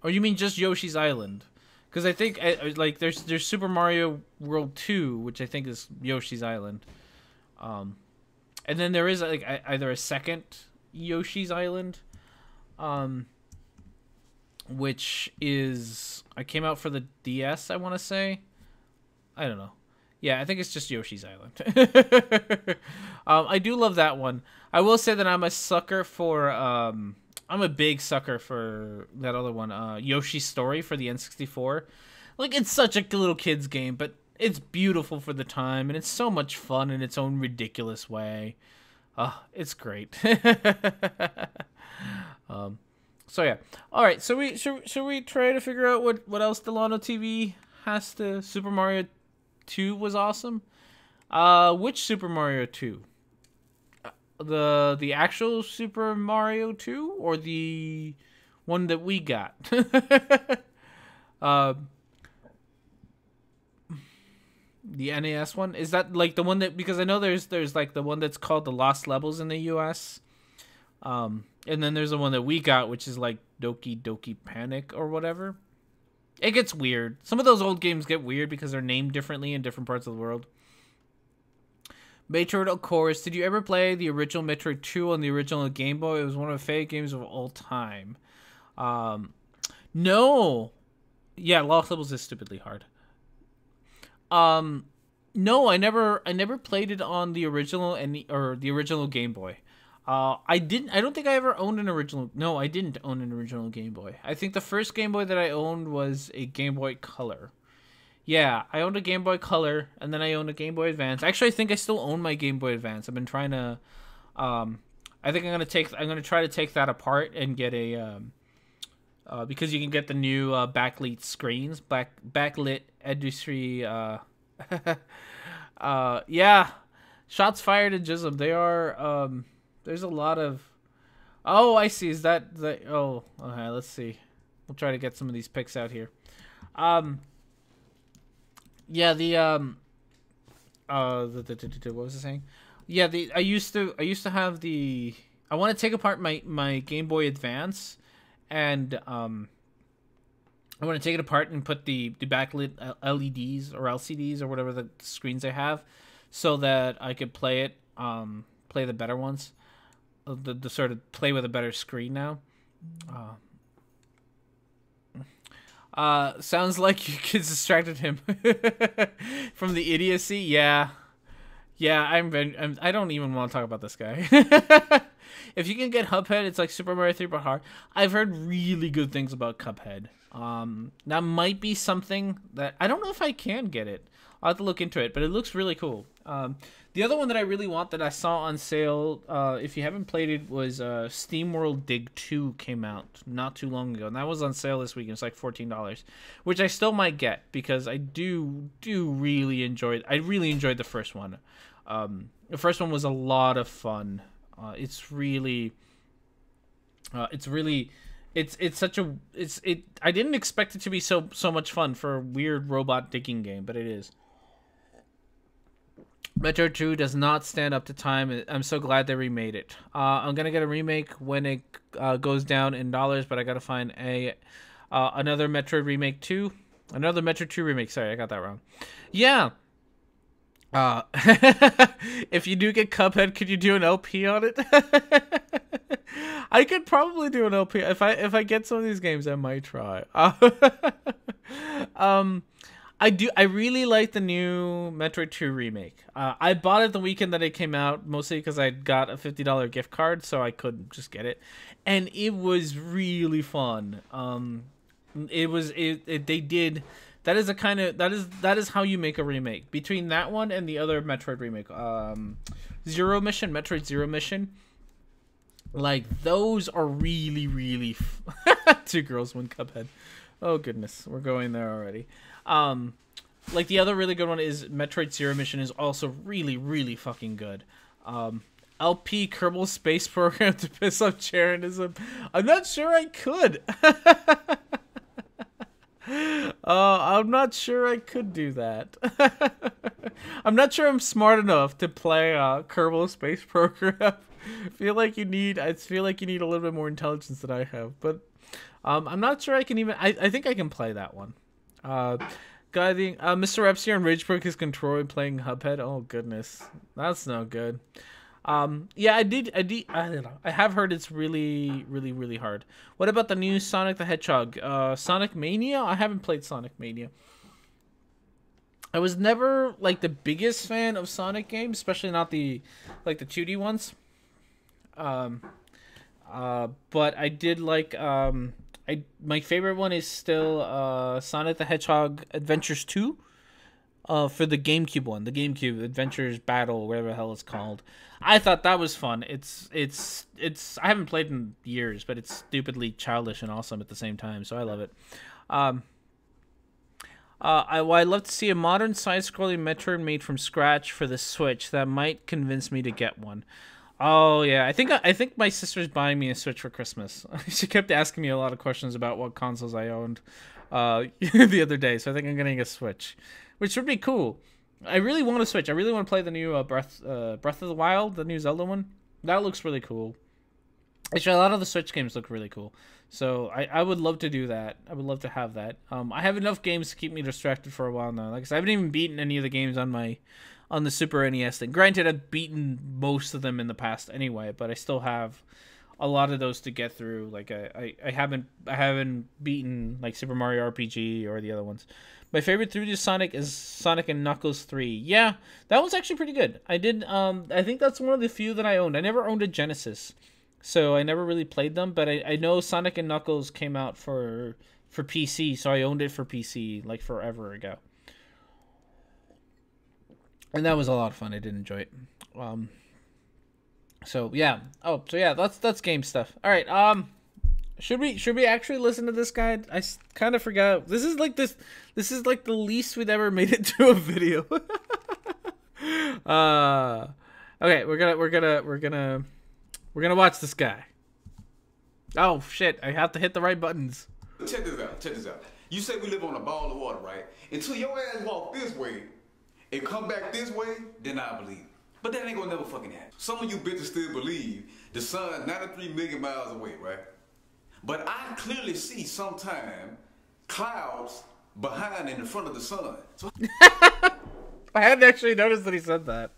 Or you mean just Yoshi's Island? Because I think like there's Super Mario World 2, which I think is Yoshi's Island. And then there is like either a second Yoshi's Island, which came out for the DS, I want to say. I don't know. Yeah, I think it's just Yoshi's Island. I do love that one. I will say that I'm a sucker for I'm a big sucker for that other one, Yoshi's Story for the N64. Like, it's such a little kid's game, but it's beautiful for the time, and it's so much fun in its own ridiculous way. It's great. So yeah. All right. So should we try to figure out what else Delano TV has to? Super Mario 2 was awesome. Which Super Mario 2? The actual Super Mario 2 or the one that we got? The NES one? Is that like the one that, because I know there's like the one that's called the Lost Levels in the US. And then there's the one that we got, which is like Doki Doki Panic or whatever. It gets weird. Some of those old games get weird because they're named differently in different parts of the world. Metroid, of course. Did you ever play the original Metroid 2 on the original Game Boy? It was one of my favorite games of all time. No. Yeah, Lost Levels is stupidly hard. No, I never played it on the original or the original Game Boy. I don't think I ever owned an original. No, I didn't own an original Game Boy. I think the first Game Boy that I owned was a Game Boy Color. Yeah, I owned a Game Boy Color, and then I owned a Game Boy Advance. Actually, I think I still own my Game Boy Advance. I've been trying to, I think I'm gonna try to take that apart and get a, because you can get the new backlit screens, backlit industry. Yeah, shots fired at Jism. They are, there's a lot of. Oh, I see. Is that the? Oh, okay. Let's see. We'll try to get some of these pics out here. Yeah, what was I saying? Yeah, I used to have the. I want to take apart my Game Boy Advance, and I want to take it apart and put the backlit LEDs or LCDs or whatever the screens I have, so that I could play it, play the better ones, the sort of play with a better screen now. Sounds like your kids distracted him from the idiocy. Yeah, I don't even want to talk about this guy. If you can get Cuphead, it's like Super Mario 3 but hard. I've heard really good things about Cuphead. That might be something that I don't know if I can get it. I'll have to look into it, but it looks really cool. The other one that I really want that I saw on sale, if you haven't played it, was SteamWorld Dig 2 came out not too long ago, and that was on sale this week. It's like $14, which I still might get because I do really enjoy it. I really enjoyed the first one. The first one was a lot of fun. It's such a I didn't expect it to be so much fun for a weird robot digging game, but it is. Metro 2 does not stand up to time. I'm so glad they remade it. I'm gonna get a remake when it goes down in dollars, but I gotta find another Metro remake 2. Another Metro 2 remake. Sorry, I got that wrong. Yeah. If you do get Cuphead, could you do an LP on it? I could probably do an LP if I get some of these games. I might try. I really like the new Metroid 2 remake. I bought it the weekend that it came out, mostly because I got a $50 gift card, so I couldn't just get it, and it was really fun. They did. That is how you make a remake. Between that one and the other Metroid remake, Metroid Zero Mission, like those are really Two Girls, One Cuphead. Oh goodness, we're going there already. Like the other really good one is Metroid Zero Mission is also really fucking good. LP Kerbal Space Program to piss off Charonism. I'm not sure I could. I'm not sure I could do that. I'm not sure I'm smart enough to play Kerbal Space Program. I feel like you need a little bit more intelligence than I have, but I'm not sure I can even. I think I can play that one. Mr. Epstein on Rage broke his controller playing Cuphead. Oh goodness, that's no good. Yeah, I don't know. I have heard it's really hard. What about the new Sonic the Hedgehog? Sonic Mania? I haven't played Sonic Mania. I was never like the biggest fan of Sonic games, especially not the 2D ones. But I did like my favorite one is still Sonic the Hedgehog Adventures 2. For the GameCube one, the GameCube Adventures Battle, whatever the hell it's called. I thought that was fun. It's I haven't played in years, but it's stupidly childish and awesome at the same time, so I love it. I'd love to see a modern side-scrolling Metroid made from scratch for the Switch. That might convince me to get one. Oh yeah, I think my sister's buying me a Switch for Christmas. She kept asking me a lot of questions about what consoles I owned the other day, so I think I'm getting a Switch, which would be cool. I really want to Switch. I really want to play the new Breath of the Wild, the new Zelda one. That looks really cool. Actually, a lot of the Switch games look really cool. So I would love to do that. I would love to have that. I have enough games to keep me distracted for a while now. Like I said, I haven't even beaten any of the games on my on the Super NES thing. Granted, I've beaten most of them in the past anyway, but I still have a lot of those to get through. Like I haven't beaten like Super Mario RPG or the other ones. My favorite 3D Sonic is Sonic and Knuckles 3. Yeah, that one's actually pretty good. I think that's one of the few that I owned. I never owned a Genesis, so I never really played them, but I know Sonic and Knuckles came out for PC, so I owned it for PC like forever ago. And that was a lot of fun. I did enjoy it. So yeah. Oh, so yeah, that's game stuff. All right. Should we actually listen to this guy? I kind of forgot. This is like the least we've ever made it to a video. Okay, we're gonna watch this guy. Oh shit! I have to hit the right buttons. Check this out. You say we live on a ball of water, right? Until your ass walk this way and come back this way, then I believe. But that ain't gonna never fucking happen. Some of you bitches still believe the sun's 93 million miles away, right? But I clearly see sometime clouds behind and in front of the sun. So I hadn't actually noticed that he said that.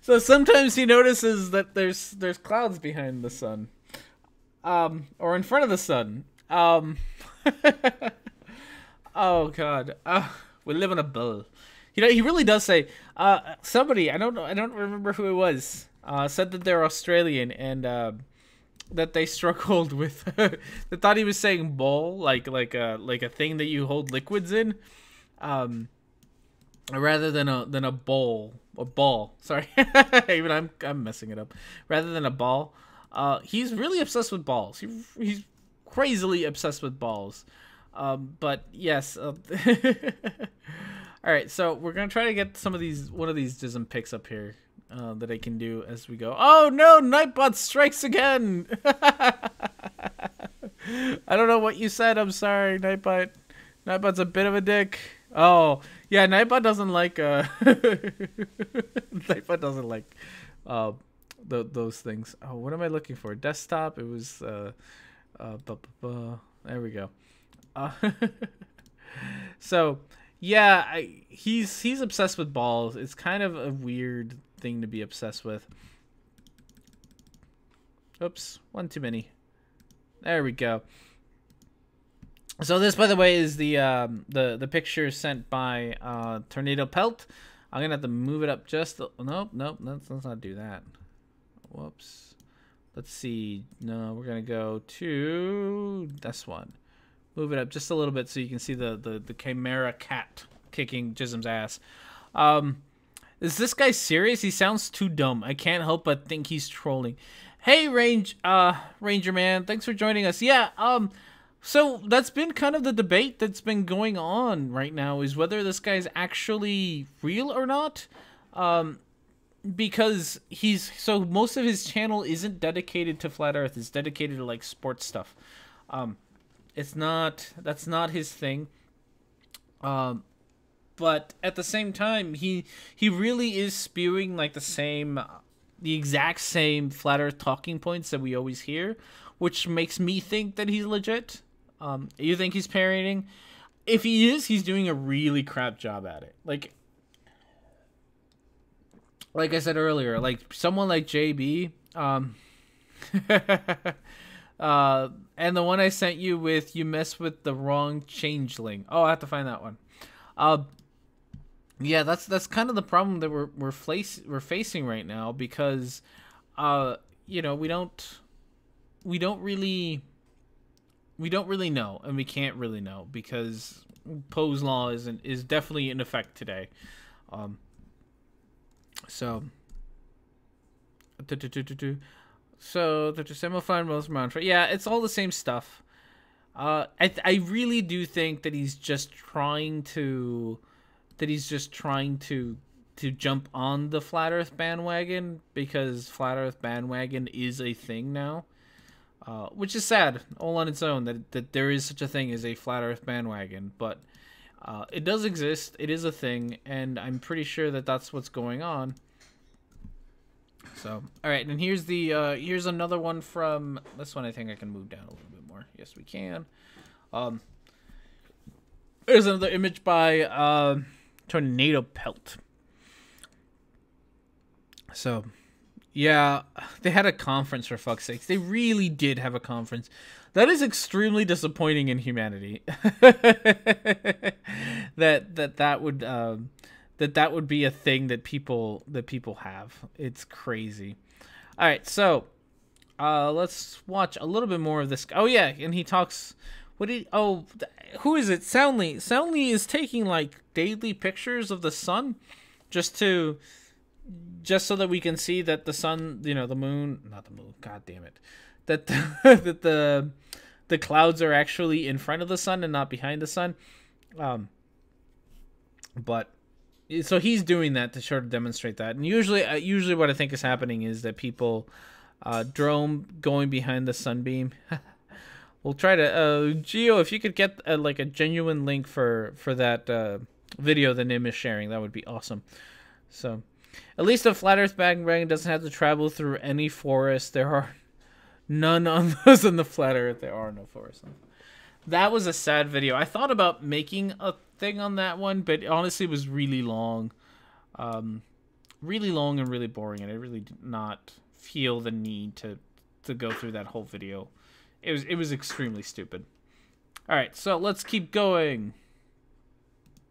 So sometimes he notices that there's clouds behind the sun, or in front of the sun. Oh god, we live in a bubble. You know, he really does say. Somebody, I don't remember who it was, said that they're Australian and that they struggled with. They thought he was saying bowl, like a thing that you hold liquids in, rather than a bowl. A ball. Sorry, even I'm messing it up. Rather than a ball. He's really obsessed with balls. He's crazily obsessed with balls. But yes. All right, so we're gonna try to get one of these Dism picks up here that I can do as we go. Oh no, Nightbot strikes again. I don't know what you said. I'm sorry, Nightbot. Nightbot's a bit of a dick. Oh yeah, Nightbot doesn't like Nightbot doesn't like those things. Oh, what am I looking for? Desktop. It was there we go. So yeah, he's obsessed with balls. It's kind of a weird thing to be obsessed with. Oops, one too many. There we go. So this, by the way, is the picture sent by Tornado Pelt. I'm gonna have to move it up just. Nope. Let's not do that. Whoops. Let's see. No, we're gonna go to this one. Move it up just a little bit so you can see the Chimera cat kicking Jism's ass. Is this guy serious? He sounds too dumb. I can't help but think he's trolling. Hey, Ranger Man, thanks for joining us. Yeah, so that's been kind of the debate that's been going on right now, is whether this guy's actually real or not. Because so most of his channel isn't dedicated to Flat Earth. It's dedicated to like sports stuff. That's not his thing. But at the same time, he really is spewing like the exact same Flat Earth talking points that we always hear, which makes me think that he's legit. You think he's parodying? If he is, he's doing a really crap job at it. Like I said earlier, like someone like JB, and the one I sent you with, you mess with the wrong changeling. Oh, I have to find that one. Yeah, that's kind of the problem that we're facing right now, because you know, we don't really know, and we can't really know, because Poe's law is definitely in effect today. So the semi-final most mantra. Yeah, it's all the same stuff. I really do think that he's just trying to jump on the Flat Earth bandwagon, because Flat Earth bandwagon is a thing now. Which is sad all on its own, that there is such a thing as a Flat Earth bandwagon, but it does exist. It is a thing, and I'm pretty sure that that's what's going on. So, all right, and here's here's another one from this one. I think I can move down a little bit more. Yes, we can. There's another image by tornado pelt. So, yeah, they had a conference, for fuck's sakes. They really did have a conference. That is extremely disappointing in humanity. that would be a thing that people have. It's crazy. All right, so let's watch a little bit more of this. Oh yeah, and he talks. Who is it? Soundly. Soundly is taking like daily pictures of the sun, just so that we can see that the sun, the moon, not the moon. God damn it, that the clouds are actually in front of the sun and not behind the sun. But so he's doing that to sort of demonstrate that. And usually what I think is happening is that people drone going behind the sunbeam. We'll try to Gio, if you could get like a genuine link for that video that Nim is sharing, that would be awesome. So at least a flat earth bandwagon doesn't have to travel through any forest. There are none on those in the flat earth. There are no forests. That was a sad video. I thought about making a thing on that one, but honestly it was really long. Really long and really boring, and I really did not feel the need to go through that whole video. It was extremely stupid. Alright, so let's keep going.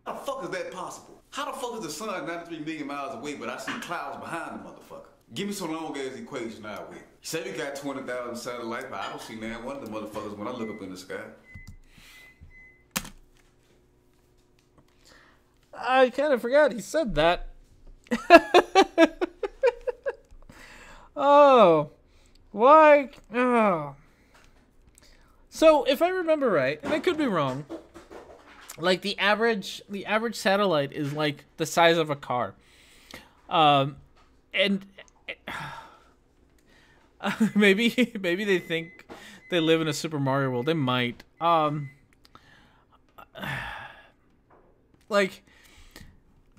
How the fuck is that possible? How the fuck is the sun 93 million miles away, but I see clouds behind the motherfucker? Give me some long ass equation now with. You say we got 20,000 satellites, but I don't see now one of the motherfuckers when I look up in the sky. I kind of forgot he said that. Oh. Why? Oh. So, if I remember right, and I could be wrong, like the average satellite is like the size of a car. And maybe they think they live in a Super Mario world. They might. Like,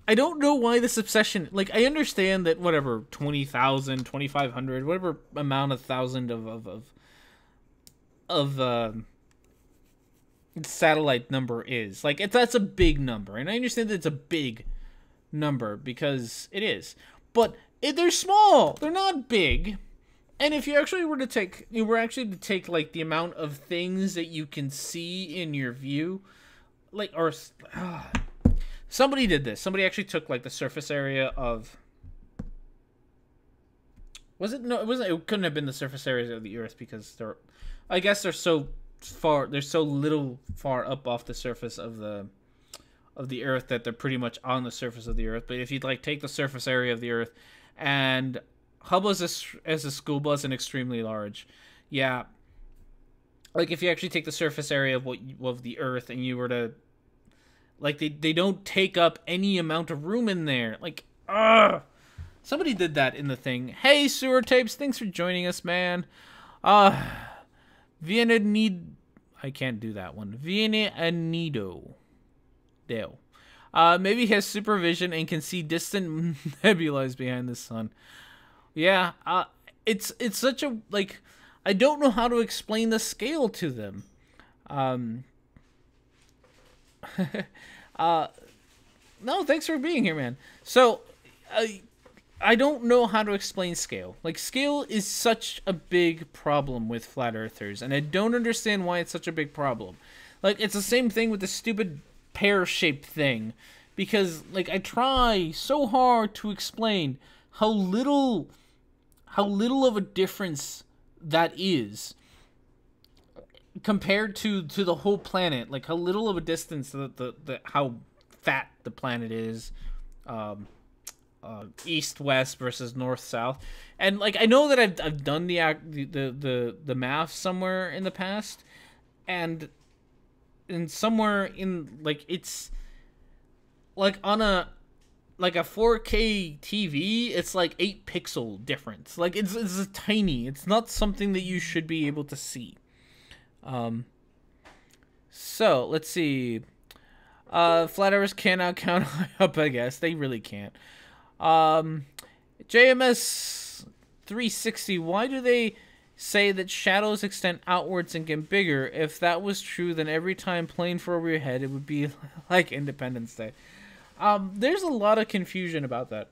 I don't know why this obsession. Like, I understand that whatever 20,000, 2,500, whatever amount of thousand of satellite number is. Like, that's a big number, and I understand that it's a big number because it is. But they're small. They're not big. And if you actually were to take, like the amount of things that you can see in your view, like, or somebody did this. Somebody actually took like the surface area of. Was it? No, it wasn't. It couldn't have been the surface area of the Earth because I guess they're so far. They're so little far up off the surface of the Earth that they're pretty much on the surface of the Earth. But if you'd like take the surface area of the Earth, and Hubble as a school bus and extremely large, yeah. Like if you actually take the surface area of the Earth and you were to, like they don't take up any amount of room in there. Like, somebody did that in the thing. Hey, Sewer Tapes, thanks for joining us, man. Vienna need. I can't do that one. Vienna Anido. Dale. Maybe he has supervision and can see distant nebulas behind the sun. Yeah, it's such a, like, I don't know how to explain the scale to them. No, thanks for being here, man. So, I don't know how to explain scale. Like, scale is such a big problem with flat earthers, and I don't understand why it's such a big problem. Like, it's the same thing with the stupid pear-shaped thing, because, like, I try so hard to explain how little of a difference that is compared to the whole planet. Like, how little of a distance how fat the planet is, east west versus north south. And like, I know that I've done the math somewhere in the past, and somewhere in, like, it's like on a 4K TV, it's like 8 pixel difference. Like, it's tiny. It's not something that you should be able to see. So let's see. Flat earthers cannot count up, I guess. They really can't. JMS 360, why do they say that shadows extend outwards and get bigger? If that was true, then every time plane flew over your head, it would be like Independence Day. There's a lot of confusion about that.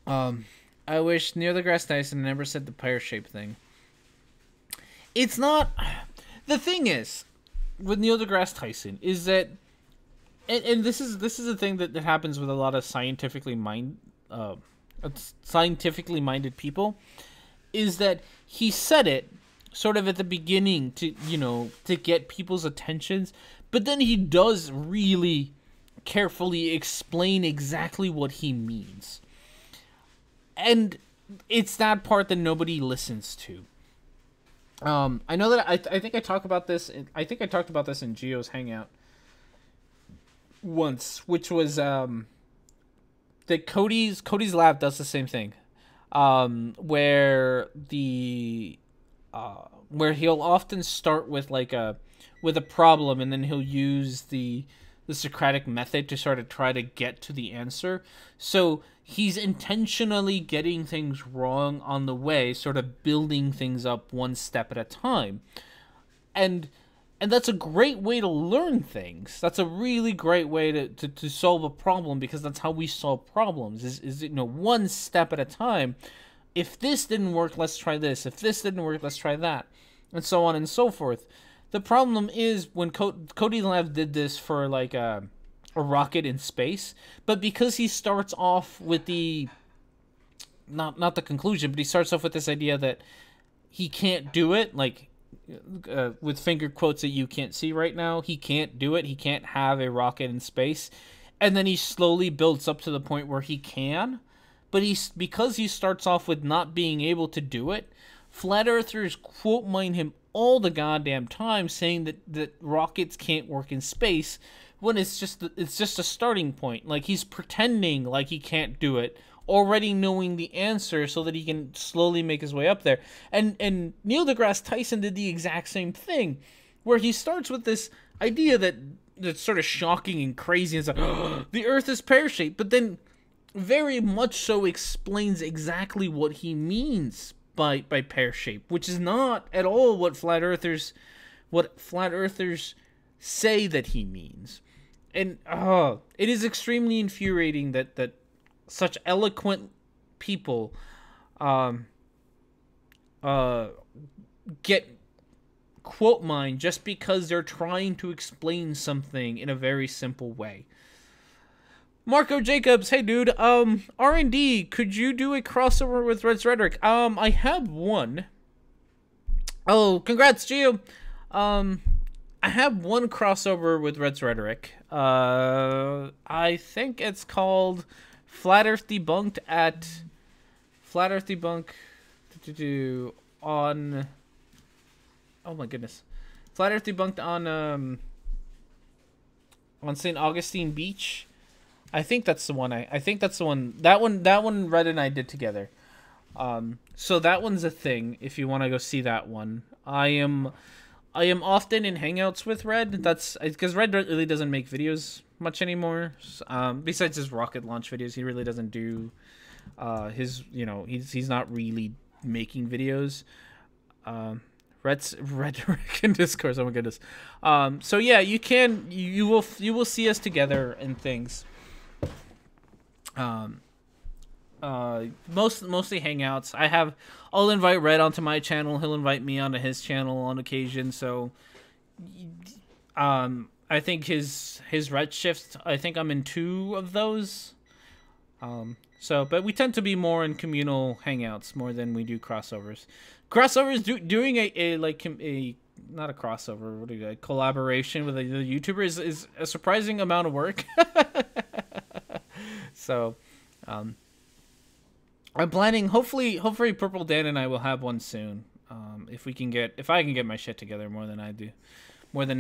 I wish Neil deGrasse Tyson never said the pear-shaped thing. It's not... The thing is, with Neil deGrasse Tyson, is that... And this is a thing that happens with a lot of scientifically minded people, is that he said it sort of at the beginning to get people's attentions, but then he does really carefully explain exactly what he means. And it's that part that nobody listens to. I know that I think I talked about this. I think I talked about this in Gio's Hangout once, which was that Cody's lab does the same thing, where he'll often start with a problem, and then he'll use the Socratic method to sort of try to get to the answer. So he's intentionally getting things wrong on the way, sort of building things up one step at a time. And that's a great way to learn things. That's a really great way to solve a problem, because that's how we solve problems, is one step at a time. If this didn't work, let's try this. If this didn't work, let's try that. And so on and so forth. The problem is when Cody Lab did this for a rocket in space, but because he starts off with the not the conclusion, but he starts off with this idea that he can't do it, with finger quotes that you can't see right now. He can't do it. He can't have a rocket in space. And then he slowly builds up to the point where he can. But because he starts off with not being able to do it, flat earthers quote mine him all the goddamn time, saying that rockets can't work in space, when it's just a starting point. Like, he's pretending like he can't do it, already knowing the answer so that he can slowly make his way up there. And Neil deGrasse Tyson did the exact same thing, where he starts with this idea that's sort of shocking and crazy. It's like, oh, the Earth is pear-shaped, but then very much so explains exactly what he means by pear-shaped, which is not at all what flat earthers say that he means. And it is extremely infuriating that such eloquent people get quote mined just because they're trying to explain something in a very simple way. Marco Jacobs, hey dude, R&D, could you do a crossover with Red's Rhetoric? I have one. Oh, congrats, Gio. I have one crossover with Red's Rhetoric. I think it's called Flat Earth Debunked on... Oh my goodness. Flat Earth Debunked on St. Augustine Beach. I think that's the one. I think that's the one. That one Red and I did together. So that one's a thing if you want to go see that one. I am often in Hangouts with Red. That's because Red really doesn't make videos much anymore. Besides his rocket launch videos, he really doesn't do his, he's not really making videos. Rhetoric&Discourse. Oh my goodness. So yeah, you will see us together and things. Mostly Hangouts. I'll invite Red onto my channel. He'll invite me onto his channel on occasion. So, I think his Red Shift, I think I'm in 2 of those. But we tend to be more in communal Hangouts more than we do crossovers. Doing a not a crossover, a collaboration with a YouTuber is a surprising amount of work. So, I'm planning. Hopefully, Purple Dan and I will have one soon. If I can get my shit together more than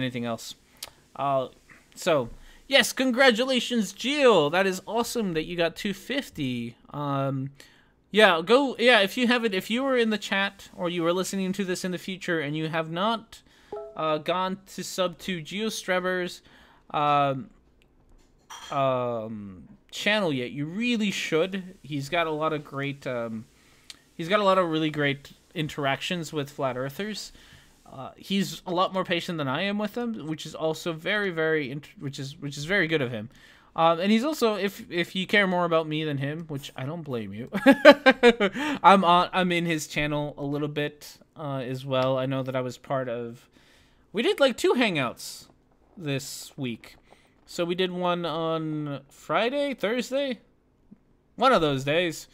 anything else. So yes, congratulations, Jill. That is awesome that you got 250. If you were in the chat or you were listening to this in the future and you have not gone to sub to GeoStrebber's channel yet, you really should. He's got a lot of really great interactions with flat earthers. He's a lot more patient than I am with them, which is also very, which is very good of him. And he's also, if you care more about me than him, which I don't blame you, I'm in his channel a little bit as well. I know that I was part of. We did like 2 hangouts this week, so we did one on Friday, Thursday, one of those days,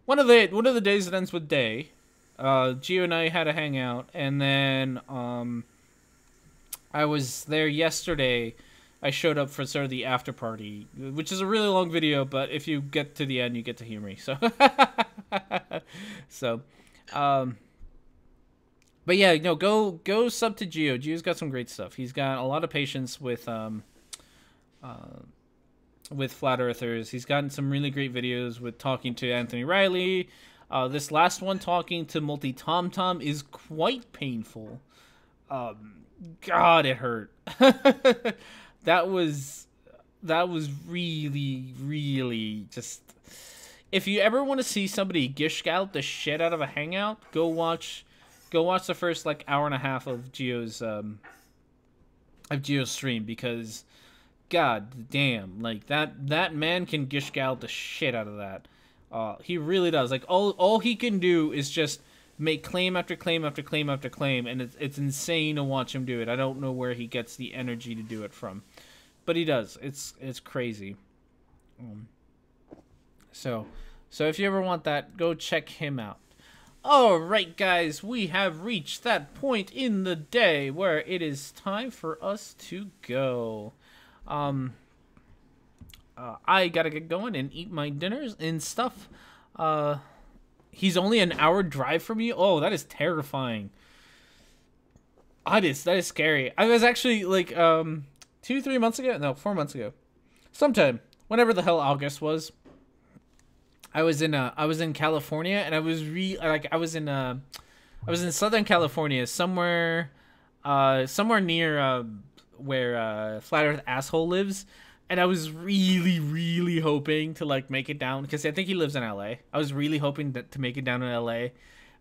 one of the days that ends with day. Gio and I had a hangout, and then I was there yesterday. I showed up for sort of the after party, which is a really long video, but if you get to the end, you get to hear me. So, but yeah, no, go sub to Gio. Gio's got some great stuff. He's got a lot of patience with flat earthers. He's gotten some really great videos with talking to Anthony Riley. This last one, talking to Multi Tom Tom, is quite painful. God, it hurt. that was really, really just. If you ever want to see somebody gish out the shit out of a hangout, go watch the first like hour and a half of Gio's stream, because God damn, like that man can gish out the shit out of that. He really does. Like all he can do is just make claim after claim after claim after claim, and it's insane to watch him do it. I don't know where he gets the energy to do it from, but he does. It's crazy. So if you ever want that, go check him out. All right, guys, we have reached that point in the day where it is time for us to go. I gotta get going and eat my dinners and stuff. He's only an hour drive from you? Oh, that is terrifying. That is scary. I was actually like 4 months ago. Sometime, whenever the hell August was. I was in California, and I was in Southern California, somewhere near where Flat Earth Asshole lives. And I was really, really hoping to like make it down, because I think he lives in LA. I was really hoping to make it down in LA,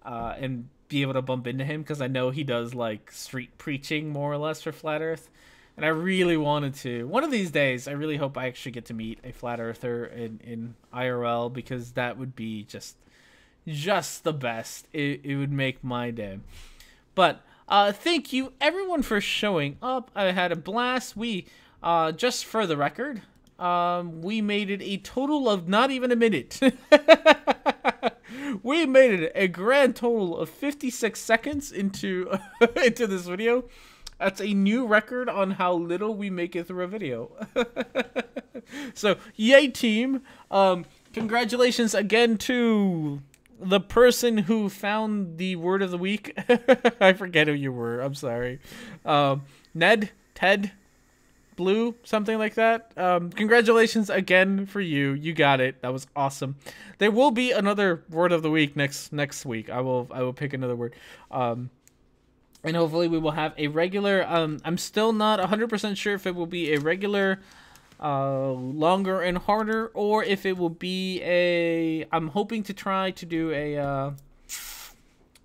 and be able to bump into him, because I know he does like street preaching more or less for Flat Earth, and I really wanted to. One of these days, I really hope I actually get to meet a Flat Earther in IRL, because that would be just the best. It would make my day. But thank you everyone for showing up. I had a blast. We. Just for the record, we made it a total of not even a minute. We made it a grand total of 56 seconds into this video. That's a new record on how little we make it through a video. So, yay team. Congratulations again to the person who found the word of the week. I forget who you were. I'm sorry. Ned, Ted, Blue, something like that. Congratulations again for you. You got it. That was awesome. There will be another word of the week next week. I will pick another word. And hopefully we will have a regular. I'm still not 100% sure if it will be a regular, longer and harder, or if it will be a. I'm hoping to try to do a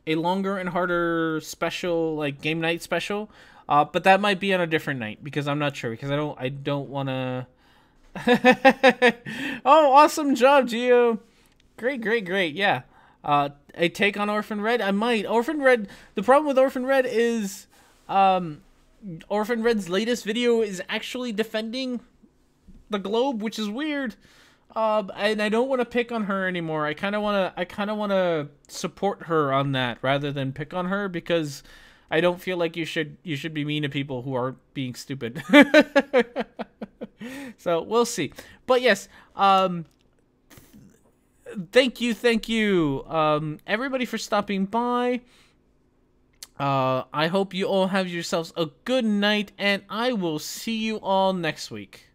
longer and harder special, like game night special. But that might be on a different night, because I'm not sure, because I don't want to. Oh, awesome job, Gio. Great. Yeah. A take on Orphan Red? I might. Orphan Red. The problem with Orphan Red is, Orphan Red's latest video is actually defending the globe, which is weird. And I don't want to pick on her anymore. I kind of want to support her on that rather than pick on her, because I don't feel like you should be mean to people who are being stupid. So we'll see. But yes, thank you, everybody, for stopping by. I hope you all have yourselves a good night, and I will see you all next week.